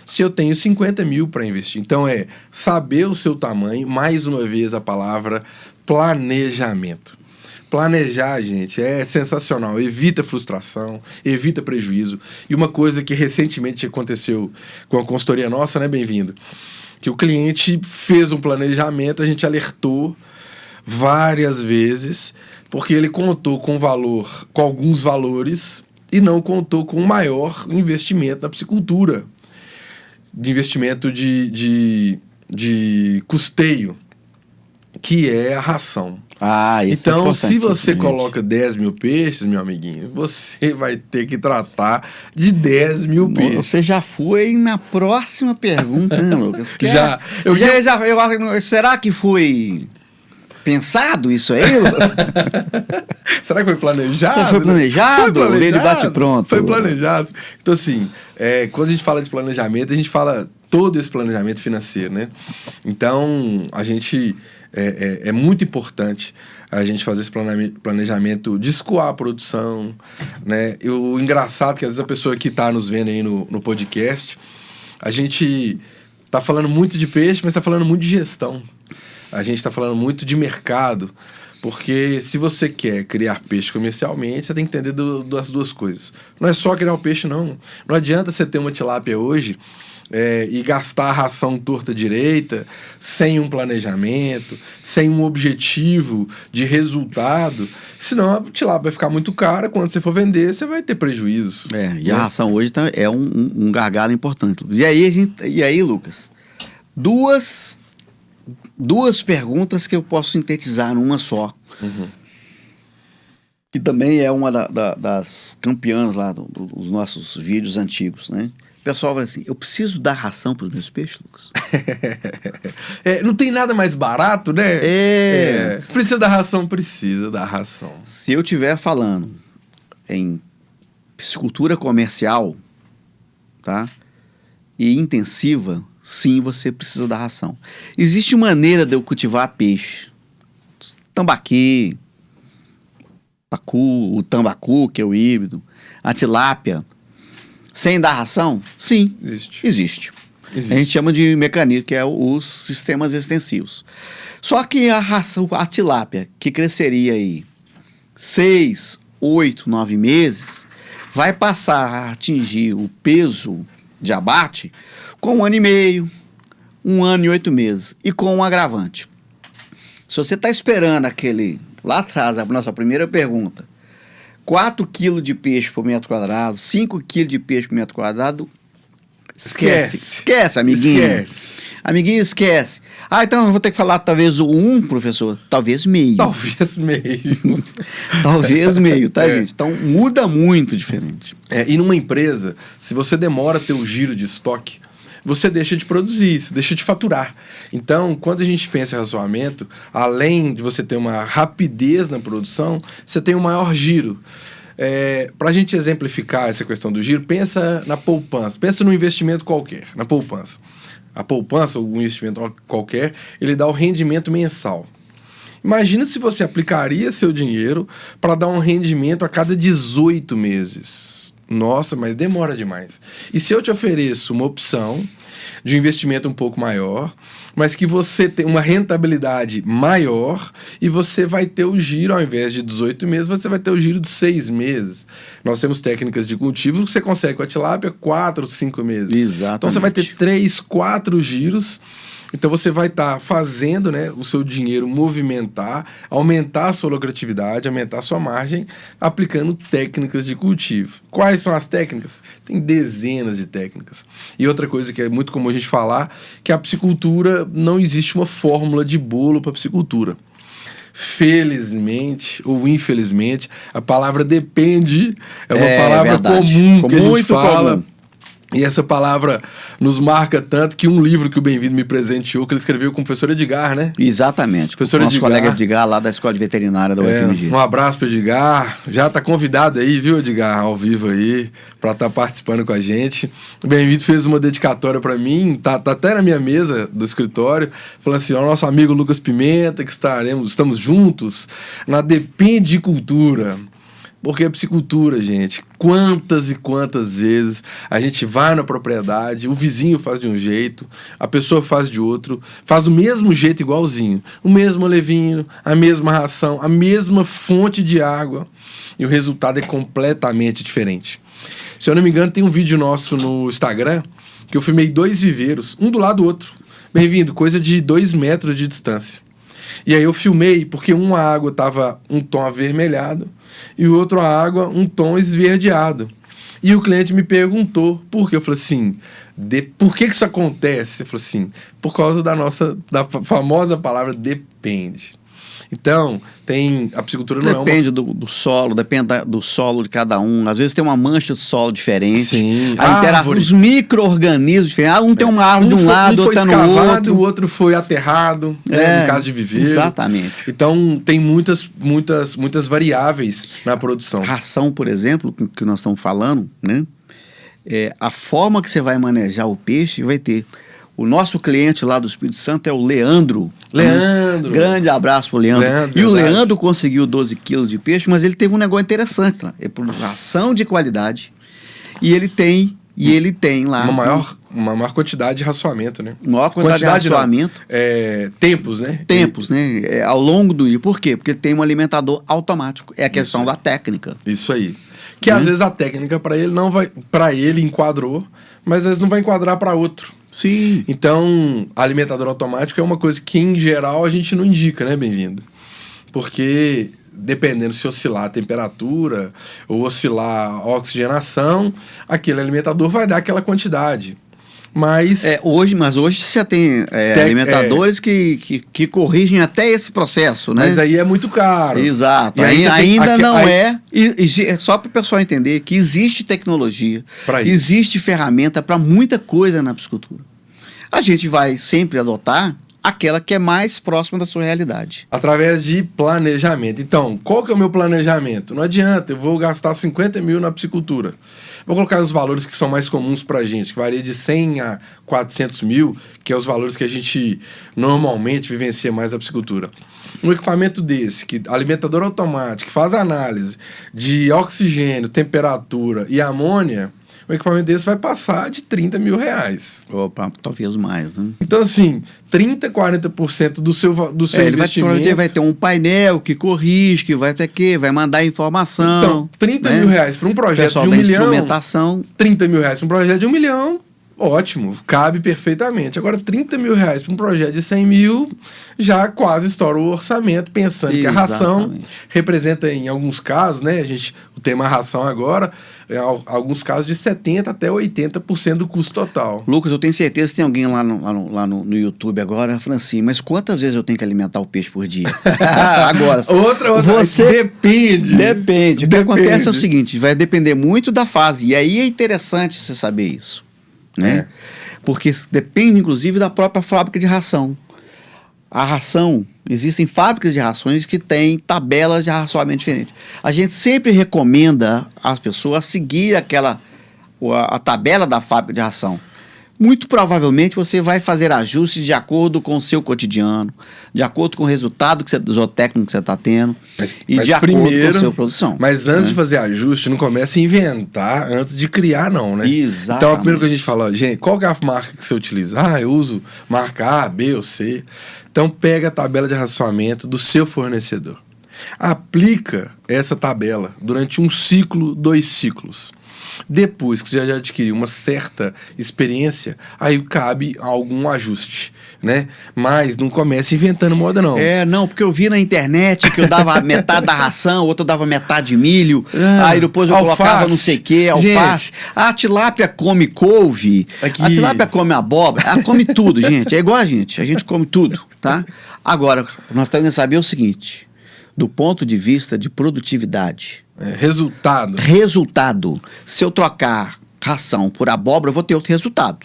A: se eu tenho 50 mil para investir. Então saber o seu tamanho, mais uma vez a palavra planejamento. Planejar, gente, é sensacional. Evita frustração, evita prejuízo. E uma coisa que recentemente aconteceu com a consultoria nossa, né, bem-vindo? Que o cliente fez um planejamento, a gente alertou várias vezes, porque ele contou com alguns valores e não contou com o maior investimento na piscicultura, de investimento de custeio, que é a ração.
B: Isso
A: então,
B: é
A: se você
B: gente.
A: coloca 10 mil peixes, meu amiguinho, você vai ter que tratar de 10 mil peixes.
B: Você já foi na próxima pergunta, né, Lucas? Será que foi pensado isso aí?
A: Será que foi planejado?
B: Foi planejado?
A: Foi planejado.
B: Ele bate pronto.
A: Foi planejado. Então, assim, quando a gente fala de planejamento, a gente fala todo esse planejamento financeiro, né? Então, a gente... É muito importante a gente fazer esse planejamento de escoar a produção, né? E o engraçado é que às vezes a pessoa que está nos vendo aí no podcast, a gente está falando muito de peixe, mas está falando muito de gestão. A gente está falando muito de mercado, porque se você quer criar peixe comercialmente, você tem que entender das duas coisas. Não é só criar o peixe, não. Não adianta você ter uma tilápia hoje e gastar a ração torta direita, sem um planejamento, sem um objetivo de resultado, senão a tilápia vai ficar muito cara, quando você for vender, você vai ter prejuízo.
B: E a ração hoje é um gargalo importante, Lucas. E aí, Lucas, duas perguntas que eu posso sintetizar numa só, que também é uma das campeãs lá dos nossos vídeos antigos, né? O pessoal fala assim, eu preciso dar ração para os meus peixes, Lucas?
A: Não tem nada mais barato, né? Precisa dar ração, precisa dar ração.
B: Se eu estiver falando em piscicultura comercial, tá? E intensiva, sim, você precisa dar ração. Existe maneira de eu cultivar peixe. Tambaqui, o tambacu, que é o híbrido, a tilápia, sem dar ração? Sim, existe. A gente chama de mecanismo, que é os sistemas extensivos. Só que a ração, a tilápia, que cresceria aí 6, 8, 9 meses, vai passar a atingir o peso de abate com 1 ano e meio, 1 ano e 8 meses, e com um agravante. Se você está esperando lá atrás, a nossa primeira pergunta, 4 quilos de peixe por metro quadrado, 5 quilos de peixe por metro quadrado, esquece, amiguinho. Amiguinho, esquece. Então eu vou ter que falar talvez o 1, professor? Talvez meio.
A: Talvez meio,
B: tá, gente? Então muda muito diferente.
A: E numa empresa, se você demora a ter o giro de estoque, você deixa de produzir, você deixa de faturar. Então, quando a gente pensa em razoamento, além de você ter uma rapidez na produção, você tem um maior giro. Para a gente exemplificar essa questão do giro, pensa na poupança, pensa no investimento qualquer, na poupança. A poupança, ou um investimento qualquer, ele dá o rendimento mensal. Imagina se você aplicaria seu dinheiro para dar um rendimento a cada 18 meses. Nossa, mas demora demais. E se eu te ofereço uma opção de um investimento um pouco maior, mas que você tem uma rentabilidade maior e você vai ter o giro, ao invés de 18 meses, você vai ter o giro de 6 meses. Nós temos técnicas de cultivo que você consegue com a tilápia 4, 5 meses.
B: Exatamente.
A: Então você vai ter 3, 4 giros. Então você vai estar fazendo, né, o seu dinheiro movimentar, aumentar a sua lucratividade, aumentar a sua margem, aplicando técnicas de cultivo. Quais são as técnicas? Tem dezenas de técnicas. E outra coisa que é muito comum a gente falar, que a piscicultura, não existe uma fórmula de bolo para a piscicultura. Felizmente ou infelizmente, a palavra depende é uma palavra comum que a gente fala. Comum. E essa palavra nos marca tanto que um livro que o Bem-vindo me presenteou, que ele escreveu com o professor Edgar, né?
B: Exatamente.
A: Professor
B: nosso colega Edgar, lá da Escola de Veterinária da UFMG.
A: Um abraço para o Edgar. Já está convidado aí, viu, Edgar, ao vivo aí, para estar participando com a gente. O Bem-vindo fez uma dedicatória para mim, tá até na minha mesa do escritório, falando assim, ó, nosso amigo Lucas Pimenta, que estamos juntos na Dependicultura. Porque a piscicultura, gente, quantas e quantas vezes a gente vai na propriedade, o vizinho faz de um jeito, a pessoa faz de outro, faz do mesmo jeito igualzinho, o mesmo alevinho, a mesma ração, a mesma fonte de água, e o resultado é completamente diferente. Se eu não me engano, tem um vídeo nosso no Instagram que eu filmei 2 viveiros, um do lado do outro. Bem-vindo, coisa de 2 metros de distância. E aí eu filmei, porque uma água estava um tom avermelhado e o outro a água um tom esverdeado. E o cliente me perguntou por quê. Eu falei assim, por que isso acontece? Eu falei assim, por causa da famosa palavra depende. Então, a piscicultura não é uma...
B: Depende do solo, depende do solo de cada um. Às vezes tem uma mancha de solo diferente.
A: Sim.
B: Os micro-organismos diferentes. Um tem uma árvore de um lado, outro no outro.
A: O outro foi aterrado, né, no caso de viveiro.
B: Exatamente.
A: Então, tem muitas variáveis na produção.
B: Ração, por exemplo, que nós estamos falando, né? A forma que você vai manejar o peixe vai ter... O nosso cliente lá do Espírito Santo é o Leandro. Grande abraço pro Leandro. E o Leandro conseguiu 12 quilos de peixe, mas ele teve um negócio interessante lá. É por ração de qualidade. E ele tem lá...
A: Uma maior quantidade de raçoamento, né?
B: Maior quantidade de raçoamento.
A: Tempos, né?
B: Tempos, né? Ao longo do dia. Por quê? Porque tem um alimentador automático. É a questão da técnica.
A: Isso aí. Que às vezes a técnica para ele não vai... Para ele enquadrou, mas às vezes não vai enquadrar para outro.
B: Sim.
A: Então, alimentador automático é uma coisa que, em geral, a gente não indica, né, bem-vindo? Porque, dependendo se oscilar a temperatura ou oscilar a oxigenação, aquele alimentador vai dar aquela quantidade. Mas
B: hoje você tem alimentadores que corrigem até esse processo, né?
A: Mas aí é muito caro.
B: Exato. E só para o pessoal entender que existe tecnologia, existe ferramenta para muita coisa na piscicultura. A gente vai sempre adotar aquela que é mais próxima da sua realidade.
A: Através de planejamento. Então, qual que é o meu planejamento? Não adianta, eu vou gastar 50 mil na piscicultura. Vou colocar os valores que são mais comuns pra gente, que varia de 100 a 400 mil, que é os valores que a gente normalmente vivencia mais na piscicultura. Um equipamento desse, que alimentador automático, que faz análise de oxigênio, temperatura e amônia, um equipamento desse vai passar de 30 mil reais.
B: Opa, talvez mais, né?
A: Então, assim, 30%, 40% do seu investimento...
B: Ele vai ter um painel que corrige, que vai ter vai mandar informação.
A: Então, 30 mil reais para um projeto de 1 milhão... 30 mil reais para um projeto de 1 milhão... Ótimo, cabe perfeitamente. Agora, 30 mil reais para um projeto de 100 mil já quase estoura o orçamento, pensando que a ração representa, em alguns casos, né? O tema ração agora, alguns casos de 70% até 80% do custo total.
B: Lucas, eu tenho certeza que tem alguém lá no YouTube agora falando assim, mas quantas vezes eu tenho que alimentar o peixe por dia? Agora, Depende. O que acontece é o seguinte, vai depender muito da fase, e aí é interessante você saber isso. Né? Porque depende, inclusive, da própria fábrica de ração. A ração, existem fábricas de rações que têm tabelas de raçoamento diferentes. A gente sempre recomenda às pessoas seguir a tabela da fábrica de ração. Muito provavelmente você vai fazer ajustes de acordo com o seu cotidiano, de acordo com o resultado zootécnico que você está tendo de acordo com a sua produção.
A: Mas antes de fazer ajuste, não comece a inventar antes de criar, não, né?
B: Exatamente.
A: Então, a primeira coisa que a gente fala, gente, qual que é a marca que você utiliza? Eu uso marca A, B ou C. Então, pega a tabela de raçoamento do seu fornecedor. Aplica essa tabela durante 1 ciclo, 2 ciclos. Depois que você já adquiriu uma certa experiência, aí cabe algum ajuste, né? Mas não comece inventando moda, não.
B: Não, porque eu vi na internet que eu dava metade da ração, outro eu dava metade de milho, aí depois eu colocava não sei o que, alface. A tilápia come couve, a tilápia come abóbora, ela come tudo, gente. É igual a gente come tudo, tá? Agora, nós temos que saber o seguinte, do ponto de vista de produtividade... Resultado. Se eu trocar ração por abóbora, eu vou ter outro resultado.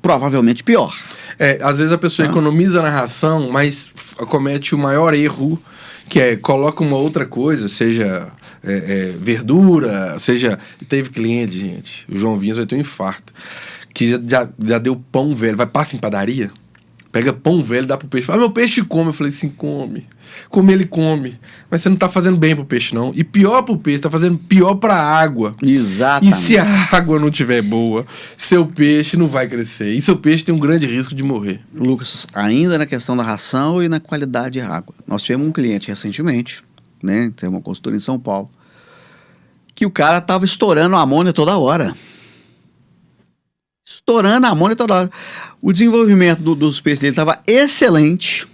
B: Provavelmente pior.
A: Às vezes a pessoa economiza na ração, mas comete o maior erro, que é coloca uma outra coisa, seja verdura, seja... Teve cliente, gente, o João Vinhas vai ter um infarto, que já deu pão velho, passa em padaria, pega pão velho, dá pro peixe, fala, meu peixe come. Eu falei assim, come. Comer ele come. Mas você não tá fazendo bem pro peixe, não. E pior pro peixe, tá fazendo pior pra água.
B: Exatamente.
A: E se a água não tiver boa, seu peixe não vai crescer. E seu peixe tem um grande risco de morrer.
B: Lucas, ainda na questão da ração e na qualidade de água. Nós tivemos um cliente recentemente, né? Tem uma consultoria em São Paulo, que o cara tava estourando a amônia toda hora. O desenvolvimento dos peixes dele estava excelente.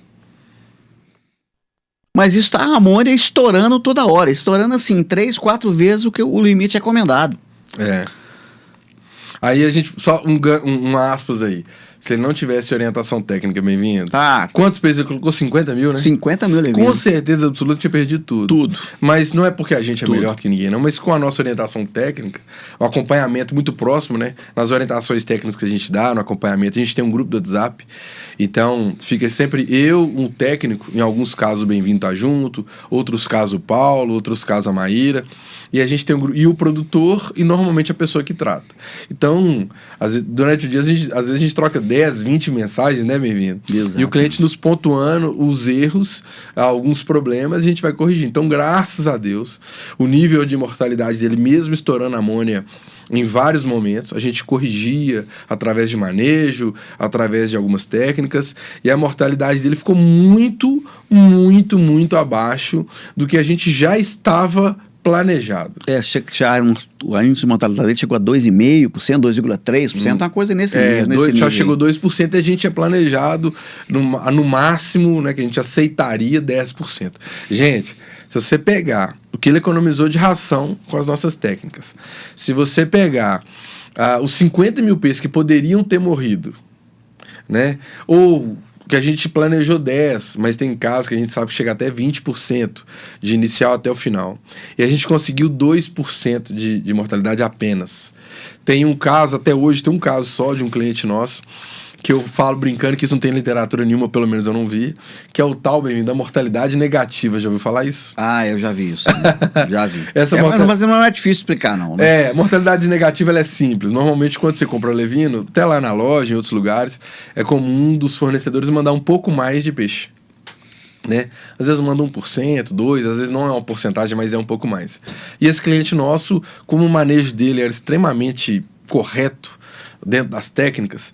B: Mas isso está a amônia estourando toda hora, estourando assim 3, 4 vezes o limite recomendado.
A: Aí a gente, só um aspas aí. Se ele não tivesse orientação técnica, bem-vindo. Quantos pesos ele colocou? 50 mil, né?
B: 50 mil,
A: Com certeza absoluta, tinha perdido tudo.
B: Tudo.
A: Mas não é porque a gente é melhor que ninguém, não. Mas com a nossa orientação técnica, o acompanhamento muito próximo, né? Nas orientações técnicas que a gente dá, no acompanhamento, a gente tem um grupo do WhatsApp. Então, fica sempre um técnico, em alguns casos o Bem-vindo tá junto, outros casos o Paulo, outros casos a Maíra. E a gente tem um grupo, e o produtor e normalmente a pessoa que trata. Então, durante o dia, às vezes a gente troca 10, 20 mensagens, né, Bem-vindo?
B: Exato.
A: E o cliente nos pontuando os erros, alguns problemas, a gente vai corrigir. Então, graças a Deus, o nível de mortalidade dele, mesmo estourando amônia em vários momentos, a gente corrigia através de manejo, através de algumas técnicas, e a mortalidade dele ficou muito, muito, muito abaixo do que a gente já estava planejado.
B: O índice de mortalidade dele chegou a 2,5%, 2,3%, uma coisa nesse nível.
A: Já chegou 2% e a gente tinha planejado no máximo, né, que a gente aceitaria 10%. Gente, se você pegar o que ele economizou de ração com as nossas técnicas, se você pegar os 50 mil peixes que poderiam ter morrido, né, ou que a gente planejou 10%, mas tem casos que a gente sabe que chega até 20% de inicial até o final. E a gente conseguiu 2% de mortalidade apenas. Tem um caso, até hoje, tem um caso só de um cliente nosso, que eu falo brincando que isso não tem literatura nenhuma, pelo menos eu não vi, que é o tal, bem-vindo, da mortalidade negativa. Já ouviu falar isso?
B: Eu já vi isso. Já vi. Mas não é difícil explicar, não. Né?
A: Mortalidade negativa ela é simples. Normalmente, quando você compra levino, até lá na loja, em outros lugares, é comum dos fornecedores mandar um pouco mais de peixe. Né? Às vezes manda 1%, 2%, às vezes não é uma porcentagem, mas é um pouco mais. E esse cliente nosso, como o manejo dele era extremamente correto, dentro das técnicas,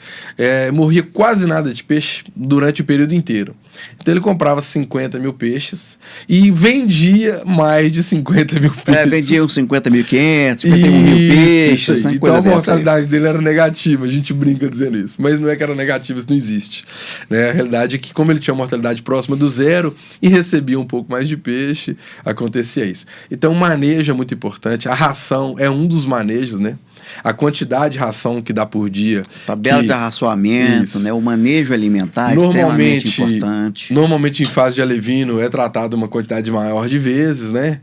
A: morria quase nada de peixe durante o período inteiro. Então ele comprava 50 mil peixes e vendia mais de 50 mil peixes.
B: Vendia uns 50.500, 51 mil peixes. Né?
A: Então a mortalidade dele era negativa, a gente brinca dizendo isso. Mas não é que era negativa, isso não existe. Né? A realidade é que, como ele tinha uma mortalidade próxima do zero e recebia um pouco mais de peixe, acontecia isso. Então o manejo é muito importante, a ração é um dos manejos, né? A quantidade de ração que dá por dia.
B: Tabela de arraçoamento, né? O manejo alimentar é extremamente importante.
A: Normalmente em fase de alevino é tratado uma quantidade maior de vezes, né?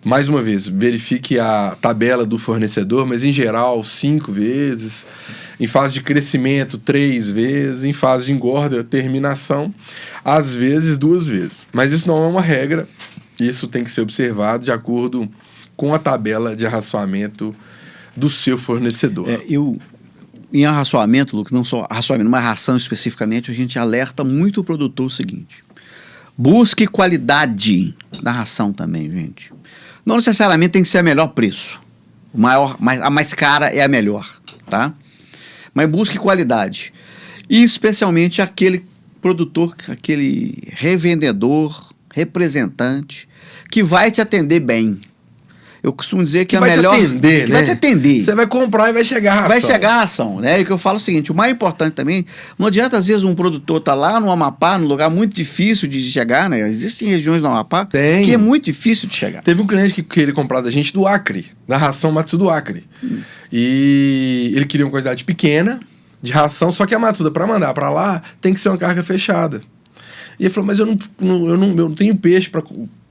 A: Mais uma vez, verifique a tabela do fornecedor, mas em geral 5 vezes. Em fase de crescimento, 3 vezes. Em fase de engorda, terminação, às vezes 2 vezes. Mas isso não é uma regra. Isso tem que ser observado de acordo com a tabela de arraçoamento do seu fornecedor.
B: Em arraçoamento, Lucas, não só arraçoamento, mas ração especificamente, a gente alerta muito o produtor o seguinte: busque qualidade na ração também, gente. Não necessariamente tem que ser a melhor preço. A mais cara é a melhor, tá? Mas busque qualidade. E especialmente aquele produtor, aquele revendedor, representante, que vai te atender bem. Eu costumo dizer que a melhor... Vai te atender.
A: Você vai comprar e vai chegar a ração.
B: Vai chegar a ração, né? E que eu falo o seguinte, o mais importante também, não adianta às vezes um produtor tá lá no Amapá, num lugar muito difícil de chegar, né? Existem regiões no Amapá que é muito difícil de chegar.
A: Teve um cliente que queria comprar da gente do Acre, da ração Matsuda do Acre. E ele queria uma quantidade pequena de ração, só que a Matsuda, para mandar para lá, tem que ser uma carga fechada. E ele falou, mas eu não tenho peixe para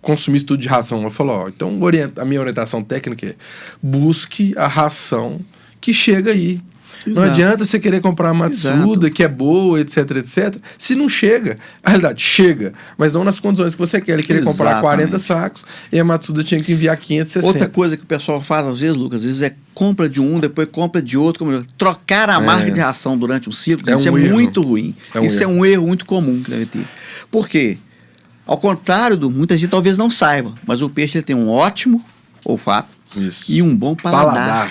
A: consumir isso tudo de ração. Eu falo, então a minha orientação técnica é busque a ração que chega aí. Exato. Não adianta você querer comprar a Matsuda, que é boa, etc, etc. Se não chega, a realidade chega, mas não nas condições que você quer. Ele queria comprar 40 sacos e a Matsuda tinha que enviar 560.
B: Outra coisa que o pessoal faz às vezes, Lucas, às vezes é compra de um, depois compra de outro. Trocar a marca de ração durante um ciclo, é muito ruim. Isso é um erro muito comum que deve ter. Por quê? Ao contrário muita gente talvez não saiba, mas o peixe ele tem um ótimo olfato e um bom paladar.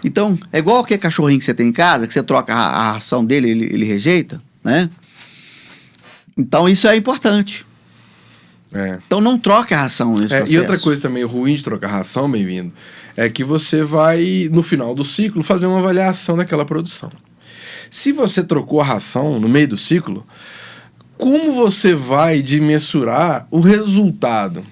B: Então, é igual aquele cachorrinho que você tem em casa, que você troca a ração dele, ele rejeita, né? Então, isso é importante. Então, não troque a ração nesse processo.
A: E outra coisa também ruim de trocar ração, bem-vindo, é que você vai, no final do ciclo, fazer uma avaliação daquela produção. Se você trocou a ração no meio do ciclo, como você vai mensurar o resultado?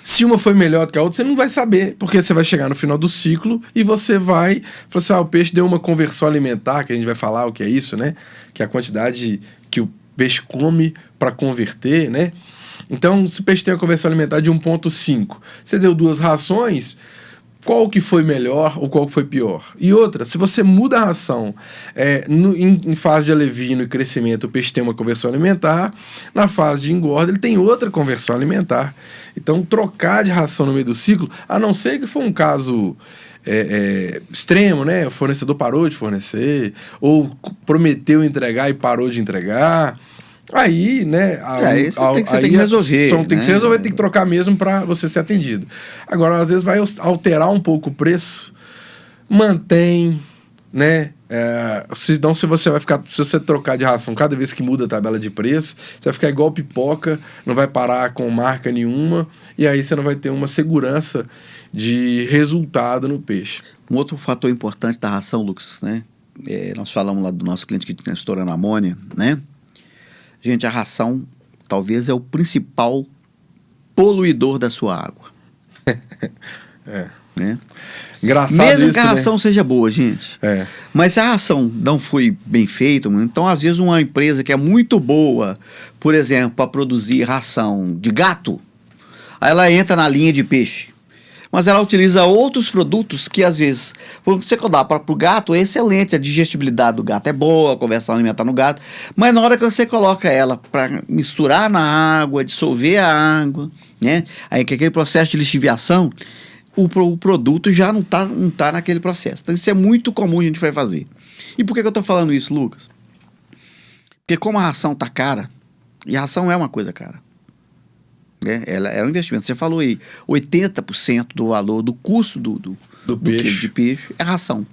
A: Se uma foi melhor do que a outra, você não vai saber, porque você vai chegar no final do ciclo e você vai falar assim, o peixe deu uma conversão alimentar, que a gente vai falar o que é isso, né? Que é a quantidade que o peixe come para converter, né? Então, se o peixe tem uma conversão alimentar de 1,5, você deu 2 rações, qual que foi melhor ou qual que foi pior? E outra, se você muda a ração em fase de alevino e crescimento, o peixe tem uma conversão alimentar, na fase de engorda ele tem outra conversão alimentar. Então, trocar de ração no meio do ciclo, a não ser que for um caso extremo, né? O fornecedor parou de fornecer, ou prometeu entregar e parou de entregar. Aí, né?
B: Você tem que resolver.
A: Tem que ser resolvido, tem que trocar mesmo para você ser atendido. Agora, às vezes vai alterar um pouco o preço, mantém, né? Senão, se você trocar de ração cada vez que muda a tabela de preço, você vai ficar igual pipoca, não vai parar com marca nenhuma, e aí você não vai ter uma segurança de resultado no peixe.
B: Um outro fator importante da ração, Lucas, né? Nós falamos lá do nosso cliente que está estourando amônia, né? Gente, a ração talvez é o principal poluidor da sua água. Né?
A: Engraçado
B: mesmo
A: isso,
B: que a ração seja boa, gente. Mas se a ração não foi bem feita, então às vezes uma empresa que é muito boa, por exemplo, para produzir ração de gato, aí ela entra na linha de peixe. Mas ela utiliza outros produtos que, às vezes, você dá para o gato, é excelente, a digestibilidade do gato é boa, a conversão alimentar no gato, mas na hora que você coloca ela para misturar na água, dissolver a água, né? Aí que aquele processo de lixiviação, o produto já não tá naquele processo. Então isso é muito comum, a gente vai fazer. E por que eu estou falando isso, Lucas? Porque como a ração tá cara, e a ração é uma coisa cara, ela é um investimento. Você falou aí, 80% do valor, do custo do
A: peixe.
B: Quilo de peixe é ração.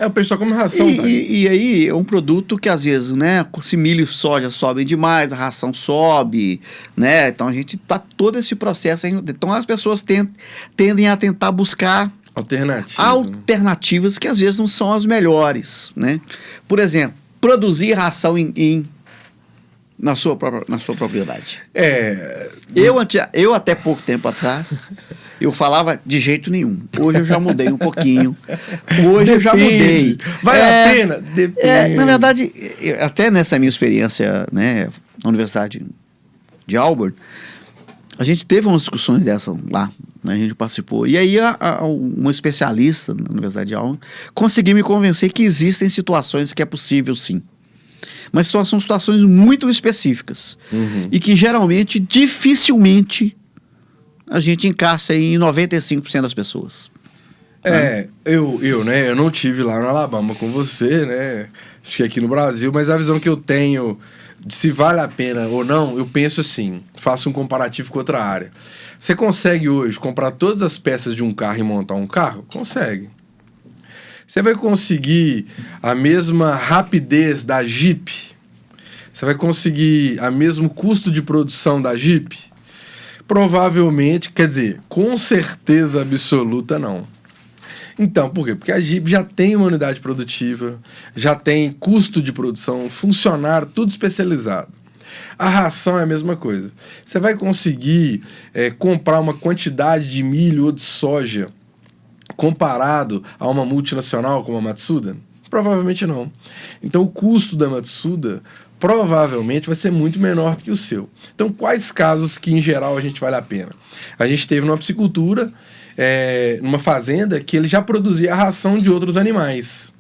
A: O peixe só come ração.
B: E aí é um produto que às vezes, né, se milho e soja sobem demais, a ração sobe, né? Então a gente tá todo esse processo. Então as pessoas tendem a tentar buscar alternativas que às vezes não são as melhores, né? Por exemplo, produzir ração na sua propriedade. Eu até pouco tempo atrás, eu falava de jeito nenhum. Hoje eu já mudei um pouquinho.
A: Vale a pena? Depende.
B: Na verdade, até nessa minha experiência, né, na Universidade de Auburn, a gente teve umas discussões dessas lá, né, a gente participou. E aí uma especialista na Universidade de Auburn conseguiu me convencer que existem situações que é possível sim. Mas são situações muito específicas. E que geralmente, dificilmente, a gente encaixa em 95% das pessoas.
A: Eu não tive lá no Alabama com você, né? Acho que aqui no Brasil, mas a visão que eu tenho de se vale a pena ou não, eu penso assim, faço um comparativo com outra área. Você consegue hoje comprar todas as peças de um carro e montar um carro? Consegue. Você vai conseguir a mesma rapidez da Jeep? Você vai conseguir o mesmo custo de produção da Jeep? Provavelmente, quer dizer, com certeza absoluta não. Então, por quê? Porque a Jeep já tem uma unidade produtiva, já tem custo de produção, funcionário, tudo especializado. A ração é a mesma coisa. Você vai conseguir comprar uma quantidade de milho ou de soja comparado a uma multinacional como a Matsuda? Provavelmente não. Então o custo da Matsuda provavelmente vai ser muito menor do que o seu. Então quais casos que em geral a gente vale a pena? A gente teve numa piscicultura, numa fazenda, que ele já produzia a ração de outros animais.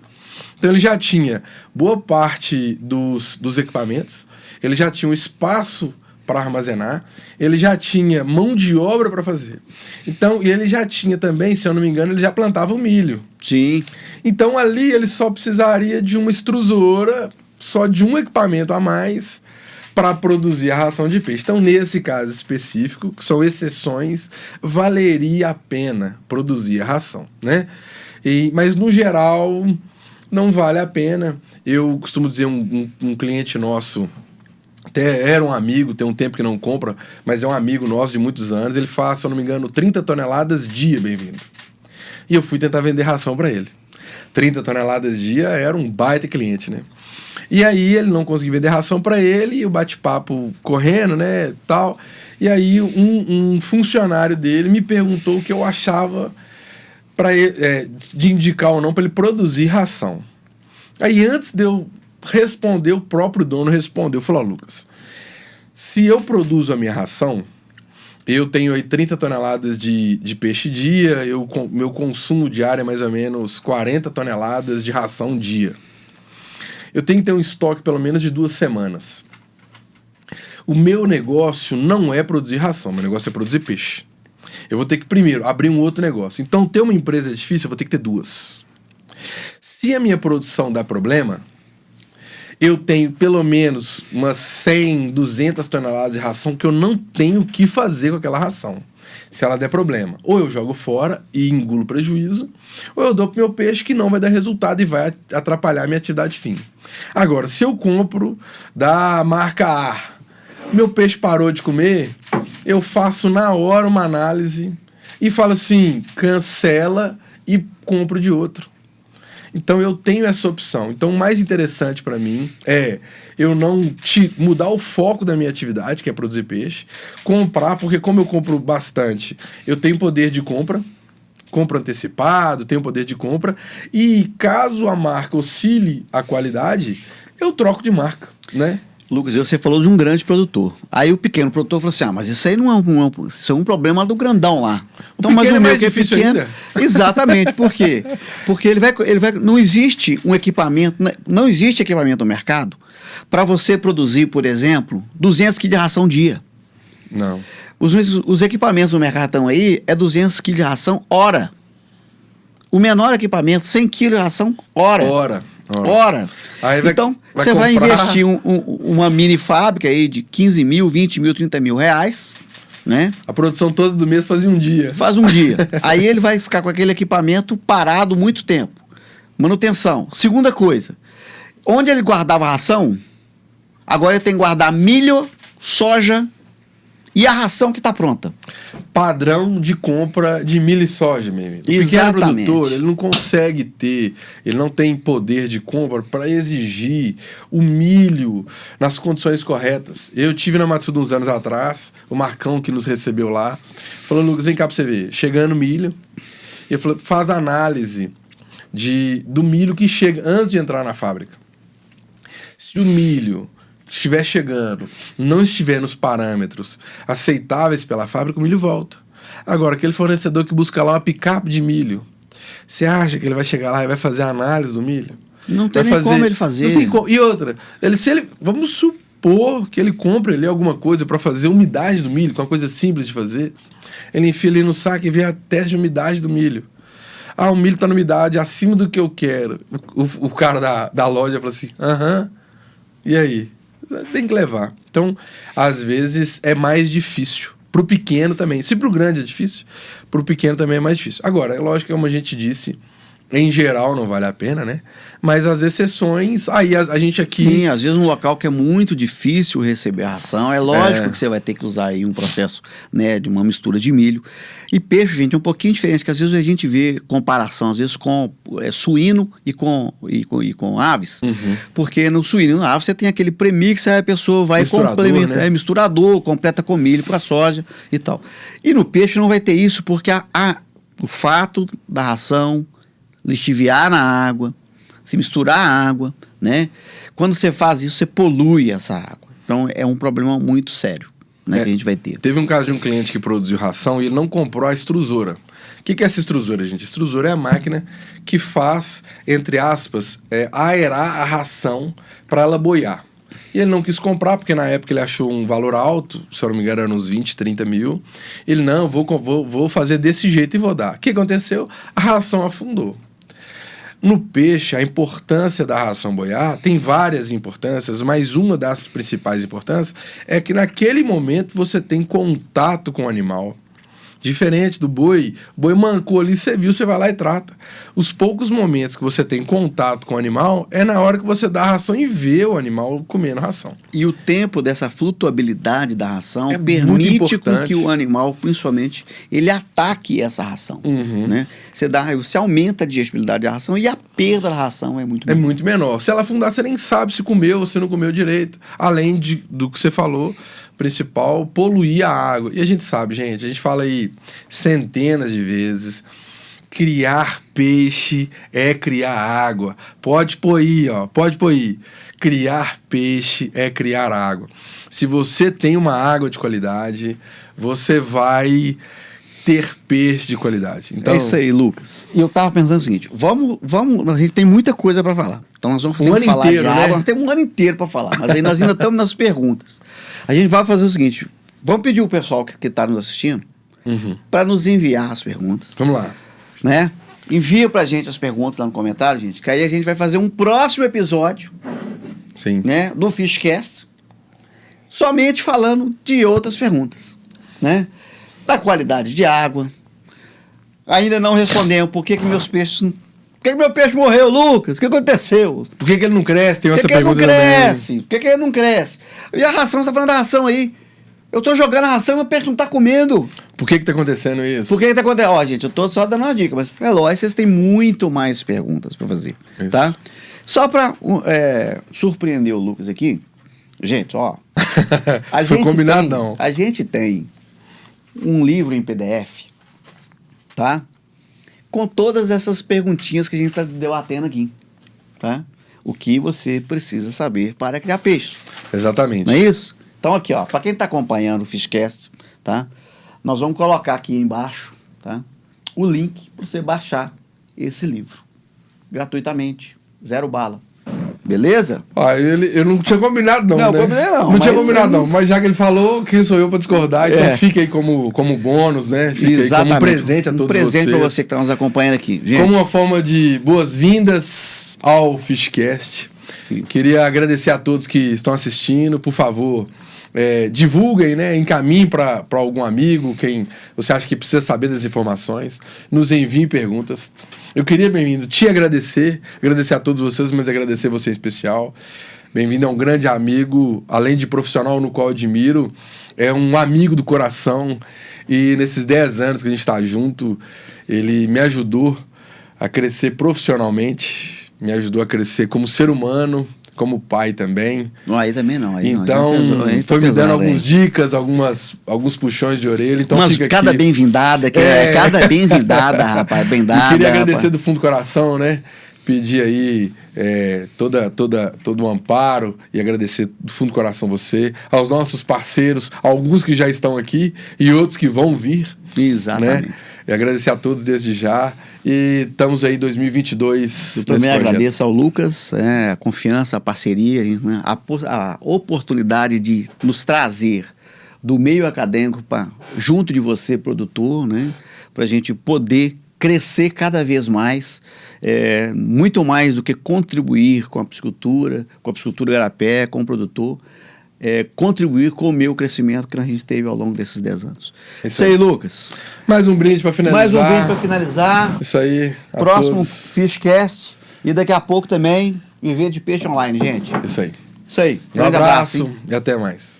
A: Então ele já tinha boa parte dos equipamentos, ele já tinha um espaço para armazenar, ele já tinha mão de obra para fazer. Então, e ele já tinha também, se eu não me engano, ele já plantava o milho.
B: Sim.
A: Então ali ele só precisaria de uma extrusora, só de um equipamento a mais para produzir a ração de peixe. Então, nesse caso específico, que são exceções, valeria a pena produzir a ração, né? Mas no geral, não vale a pena. Eu costumo dizer, um cliente nosso, até era um amigo, tem um tempo que não compra, mas é um amigo nosso de muitos anos, ele faz, se eu não me engano, 30 toneladas dia, bem-vindo. E eu fui tentar vender ração para ele. 30 toneladas dia era um baita cliente, né? E aí ele não conseguia vender ração para ele, e o bate-papo correndo, né, tal. E aí um funcionário dele me perguntou o que eu achava de indicar ou não para ele produzir ração. Aí antes de eu responder, o próprio dono respondeu, falou: Lucas, se eu produzo a minha ração, eu tenho aí 30 toneladas de peixe dia, meu consumo diário é mais ou menos 40 toneladas de ração dia. Eu tenho que ter um estoque pelo menos de 2 semanas. O meu negócio não é produzir ração, meu negócio é produzir peixe. Eu vou ter que primeiro abrir um outro negócio. Então ter uma empresa é difícil, eu vou ter que ter 2. Se a minha produção dá problema, eu tenho pelo menos umas 100, 200 toneladas de ração que eu não tenho o que fazer com aquela ração. Se ela der problema, ou eu jogo fora e engulo prejuízo, ou eu dou pro meu peixe que não vai dar resultado e vai atrapalhar a minha atividade fim. Agora, se eu compro da marca A, meu peixe parou de comer, eu faço na hora uma análise e falo assim, cancela e compro de outro. Então eu tenho essa opção. Então o mais interessante para mim é eu não mudar o foco da minha atividade, que é produzir peixe, comprar, porque como eu compro bastante, eu tenho poder de compra antecipado, tenho poder de compra, e caso a marca oscile a qualidade, eu troco de marca, né?
B: Lucas, você falou de um grande produtor. Aí o pequeno produtor falou assim, mas isso aí não é isso é um problema do grandão lá.
A: Então, mas o meu que é difícil pequeno, ainda.
B: Exatamente, por quê? Porque ele vai não existe um equipamento, não existe equipamento no mercado para você produzir, por exemplo, 200 kg de ração dia.
A: Não.
B: Os equipamentos no mercado estão aí, é 200 kg de ração hora. O menor equipamento, 100 kg de ração hora. Então, você vai investir uma mini fábrica aí de 15 mil, 20 mil, 30 mil reais, né?
A: A produção toda do mês fazia um dia.
B: Faz um dia. Aí ele vai ficar com aquele equipamento parado muito tempo. Manutenção. Segunda coisa, onde ele guardava a ração, agora ele tem que guardar milho, soja e a ração que está pronta.
A: Padrão de compra de milho e soja, mesmo. O pequeno produtor, ele não consegue ter, ele não tem poder de compra para exigir o milho nas condições corretas. Eu tive na Matsuda uns anos atrás, o Marcão que nos recebeu lá, falou: Lucas, vem cá para você ver, chegando milho, e ele falou: faz análise do milho que chega antes de entrar na fábrica. Se o milho estiver chegando, não estiver nos parâmetros aceitáveis pela fábrica, o milho volta. Agora, aquele fornecedor que busca lá uma picape de milho, você acha que ele vai chegar lá e vai fazer a análise do milho?
B: Não tem nem como ele fazer.
A: Não tem como. E outra, vamos supor que ele compra ali alguma coisa para fazer umidade do milho, que é uma coisa simples de fazer. Ele enfia ali no saco e vê a teste de umidade do milho. Ah, o milho está na umidade acima do que eu quero. O cara da loja fala assim, e aí? Tem que levar. Então, às vezes, é mais difícil. Pro pequeno também. Se pro grande é difícil, pro pequeno também é mais difícil. Agora, é lógico que, como a gente disse, em geral não vale a pena, né? Mas as exceções, aí a gente aqui...
B: Sim, às vezes num local que é muito difícil receber a ração, é lógico que você vai ter que usar aí um processo, né, de uma mistura de milho. E peixe, gente, é um pouquinho diferente, que às vezes a gente vê comparação, às vezes com suíno e com aves, porque no suíno e na ave você tem aquele premix, aí a pessoa vai complementar, né? Misturador, completa com milho para soja e tal. E no peixe não vai ter isso, porque o fato da ração lixiviar na água, se misturar a água, né? Quando você faz isso, você polui essa água. Então, é um problema muito sério, né, que a gente vai ter.
A: Teve um caso de um cliente que produziu ração e ele não comprou a extrusora. O que é essa extrusora, gente? Extrusora é a máquina que faz, entre aspas, aerar a ração para ela boiar. E ele não quis comprar, porque na época ele achou um valor alto, se eu não me engano, era uns 20, 30 mil. Ele, não, vou fazer desse jeito e vou dar. O que aconteceu? A ração afundou. No peixe, a importância da ração boiar tem várias importâncias, mas uma das principais importâncias é que naquele momento você tem contato com o animal Diferente do boi, o boi mancou ali, você viu, você vai lá e trata. Os poucos momentos que você tem contato com o animal é na hora que você dá a ração e vê o animal comendo ração.
B: E o tempo dessa flutuabilidade da ração
A: É muito
B: permite com
A: importante.
B: que o animal, principalmente, ele ataque essa ração. Né? Você aumenta a digestibilidade da ração e a perda da ração é muito
A: É
B: menor.
A: muito menor. Se ela afundar, você nem sabe se comeu ou se não comeu direito. Além do que você falou, principal, poluir a água. E a gente sabe, gente, a gente fala aí centenas de vezes, criar peixe é criar água. Pode pôr aí, ó, pode pôr aí. Criar peixe é criar água. Se você tem uma água de qualidade, você vai ter peixe de qualidade. Então,
B: É isso aí, Lucas. E eu tava pensando o seguinte, vamos, a gente tem muita coisa para falar. Então nós vamos ter que falar
A: inteiro,
B: de
A: né?
B: água, nós temos um ano inteiro para falar, mas aí nós ainda estamos nas perguntas. A gente vai fazer o seguinte, vamos pedir o pessoal que está nos assistindo para nos enviar as perguntas,
A: vamos lá.
B: né? Envia pra gente as perguntas lá no comentário, gente, que aí a gente vai fazer um próximo episódio,
A: Sim.
B: né, do Fishcast, somente falando de outras perguntas, né? Da qualidade de água. Ainda não respondemos por que meus peixes... Por que meu peixe morreu, Lucas? O que aconteceu?
A: Por que ele não cresce? Tem
B: Por
A: essa
B: que ele não
A: pergunta também.
B: cresce? Por que ele não cresce? E a ração, você tá falando da ração aí. Eu tô jogando a ração e o peixe não tá comendo.
A: Por que tá acontecendo isso?
B: Por que tá acontecendo? Ó, gente, eu tô só dando uma dica, mas é lógico, vocês têm muito mais perguntas pra fazer,
A: Isso.
B: tá? Só pra surpreender o Lucas aqui, gente, ó.
A: Isso foi combinado, não.
B: A gente tem um livro em PDF, tá? Com todas essas perguntinhas que a gente tá debatendo aqui, tá? O que você precisa saber para criar peixe.
A: Exatamente.
B: Não é isso? Então aqui, ó, para quem está acompanhando o Fishcast, tá? Nós vamos colocar aqui embaixo, tá? O link para você baixar esse livro gratuitamente, 0 bala. Beleza?
A: Eu não tinha combinado, não.
B: Não,
A: né?
B: combinei não,
A: Não tinha
B: mas
A: combinado,
B: eu-
A: não. Mas já que ele falou, quem sou eu para discordar? Então fica aí como bônus, né? Fica aí como um presente a todos vocês.
B: Um presente para você que está nos acompanhando aqui. Gente,
A: Como uma forma de boas-vindas ao Fishcast.
B: Isso.
A: Queria agradecer a todos que estão assistindo. Por favor, divulguem, né? Encaminhem para algum amigo, quem você acha que precisa saber das informações. Nos enviem perguntas. Eu queria, bem-vindo, te agradecer a todos vocês, mas agradecer você em especial. Bem-vindo, é um grande amigo, além de profissional no qual eu admiro, é um amigo do coração. E nesses 10 anos que a gente está junto, ele me ajudou a crescer profissionalmente, me ajudou a crescer como ser humano, como pai também.
B: não, aí também não. Aí
A: Então,
B: não, aí tá
A: foi me dando
B: pesado,
A: algumas
B: aí.
A: dicas, alguns puxões de orelha. Então,
B: Mas
A: fica
B: cada
A: aqui.
B: bem-vindada, cada bem-vindada, rapaz, bem dada.
A: Eu queria
B: rapaz.
A: agradecer do fundo do coração, né? Pedir aí todo o amparo e agradecer do fundo do coração você, aos nossos parceiros, alguns que já estão aqui e outros que vão vir.
B: Exatamente.
A: Né? E agradecer a todos desde já. E estamos aí em 2022.
B: Eu também agradeço ao Lucas a confiança, a parceria, né, a oportunidade de nos trazer do meio acadêmico para junto de você, produtor, né, para a gente poder crescer cada vez mais, muito mais do que contribuir com a piscicultura Igarapé, com o produtor, contribuir com o meu crescimento que a gente teve ao longo desses 10 anos. Isso aí, Lucas.
A: Mais um brinde para finalizar.
B: Mais um brinde para finalizar.
A: Isso aí. a
B: Próximo
A: todos.
B: Fishcast. E daqui a pouco também Viver de Peixe Online, gente.
A: Isso aí.
B: Isso aí.
A: Um abraço e até mais.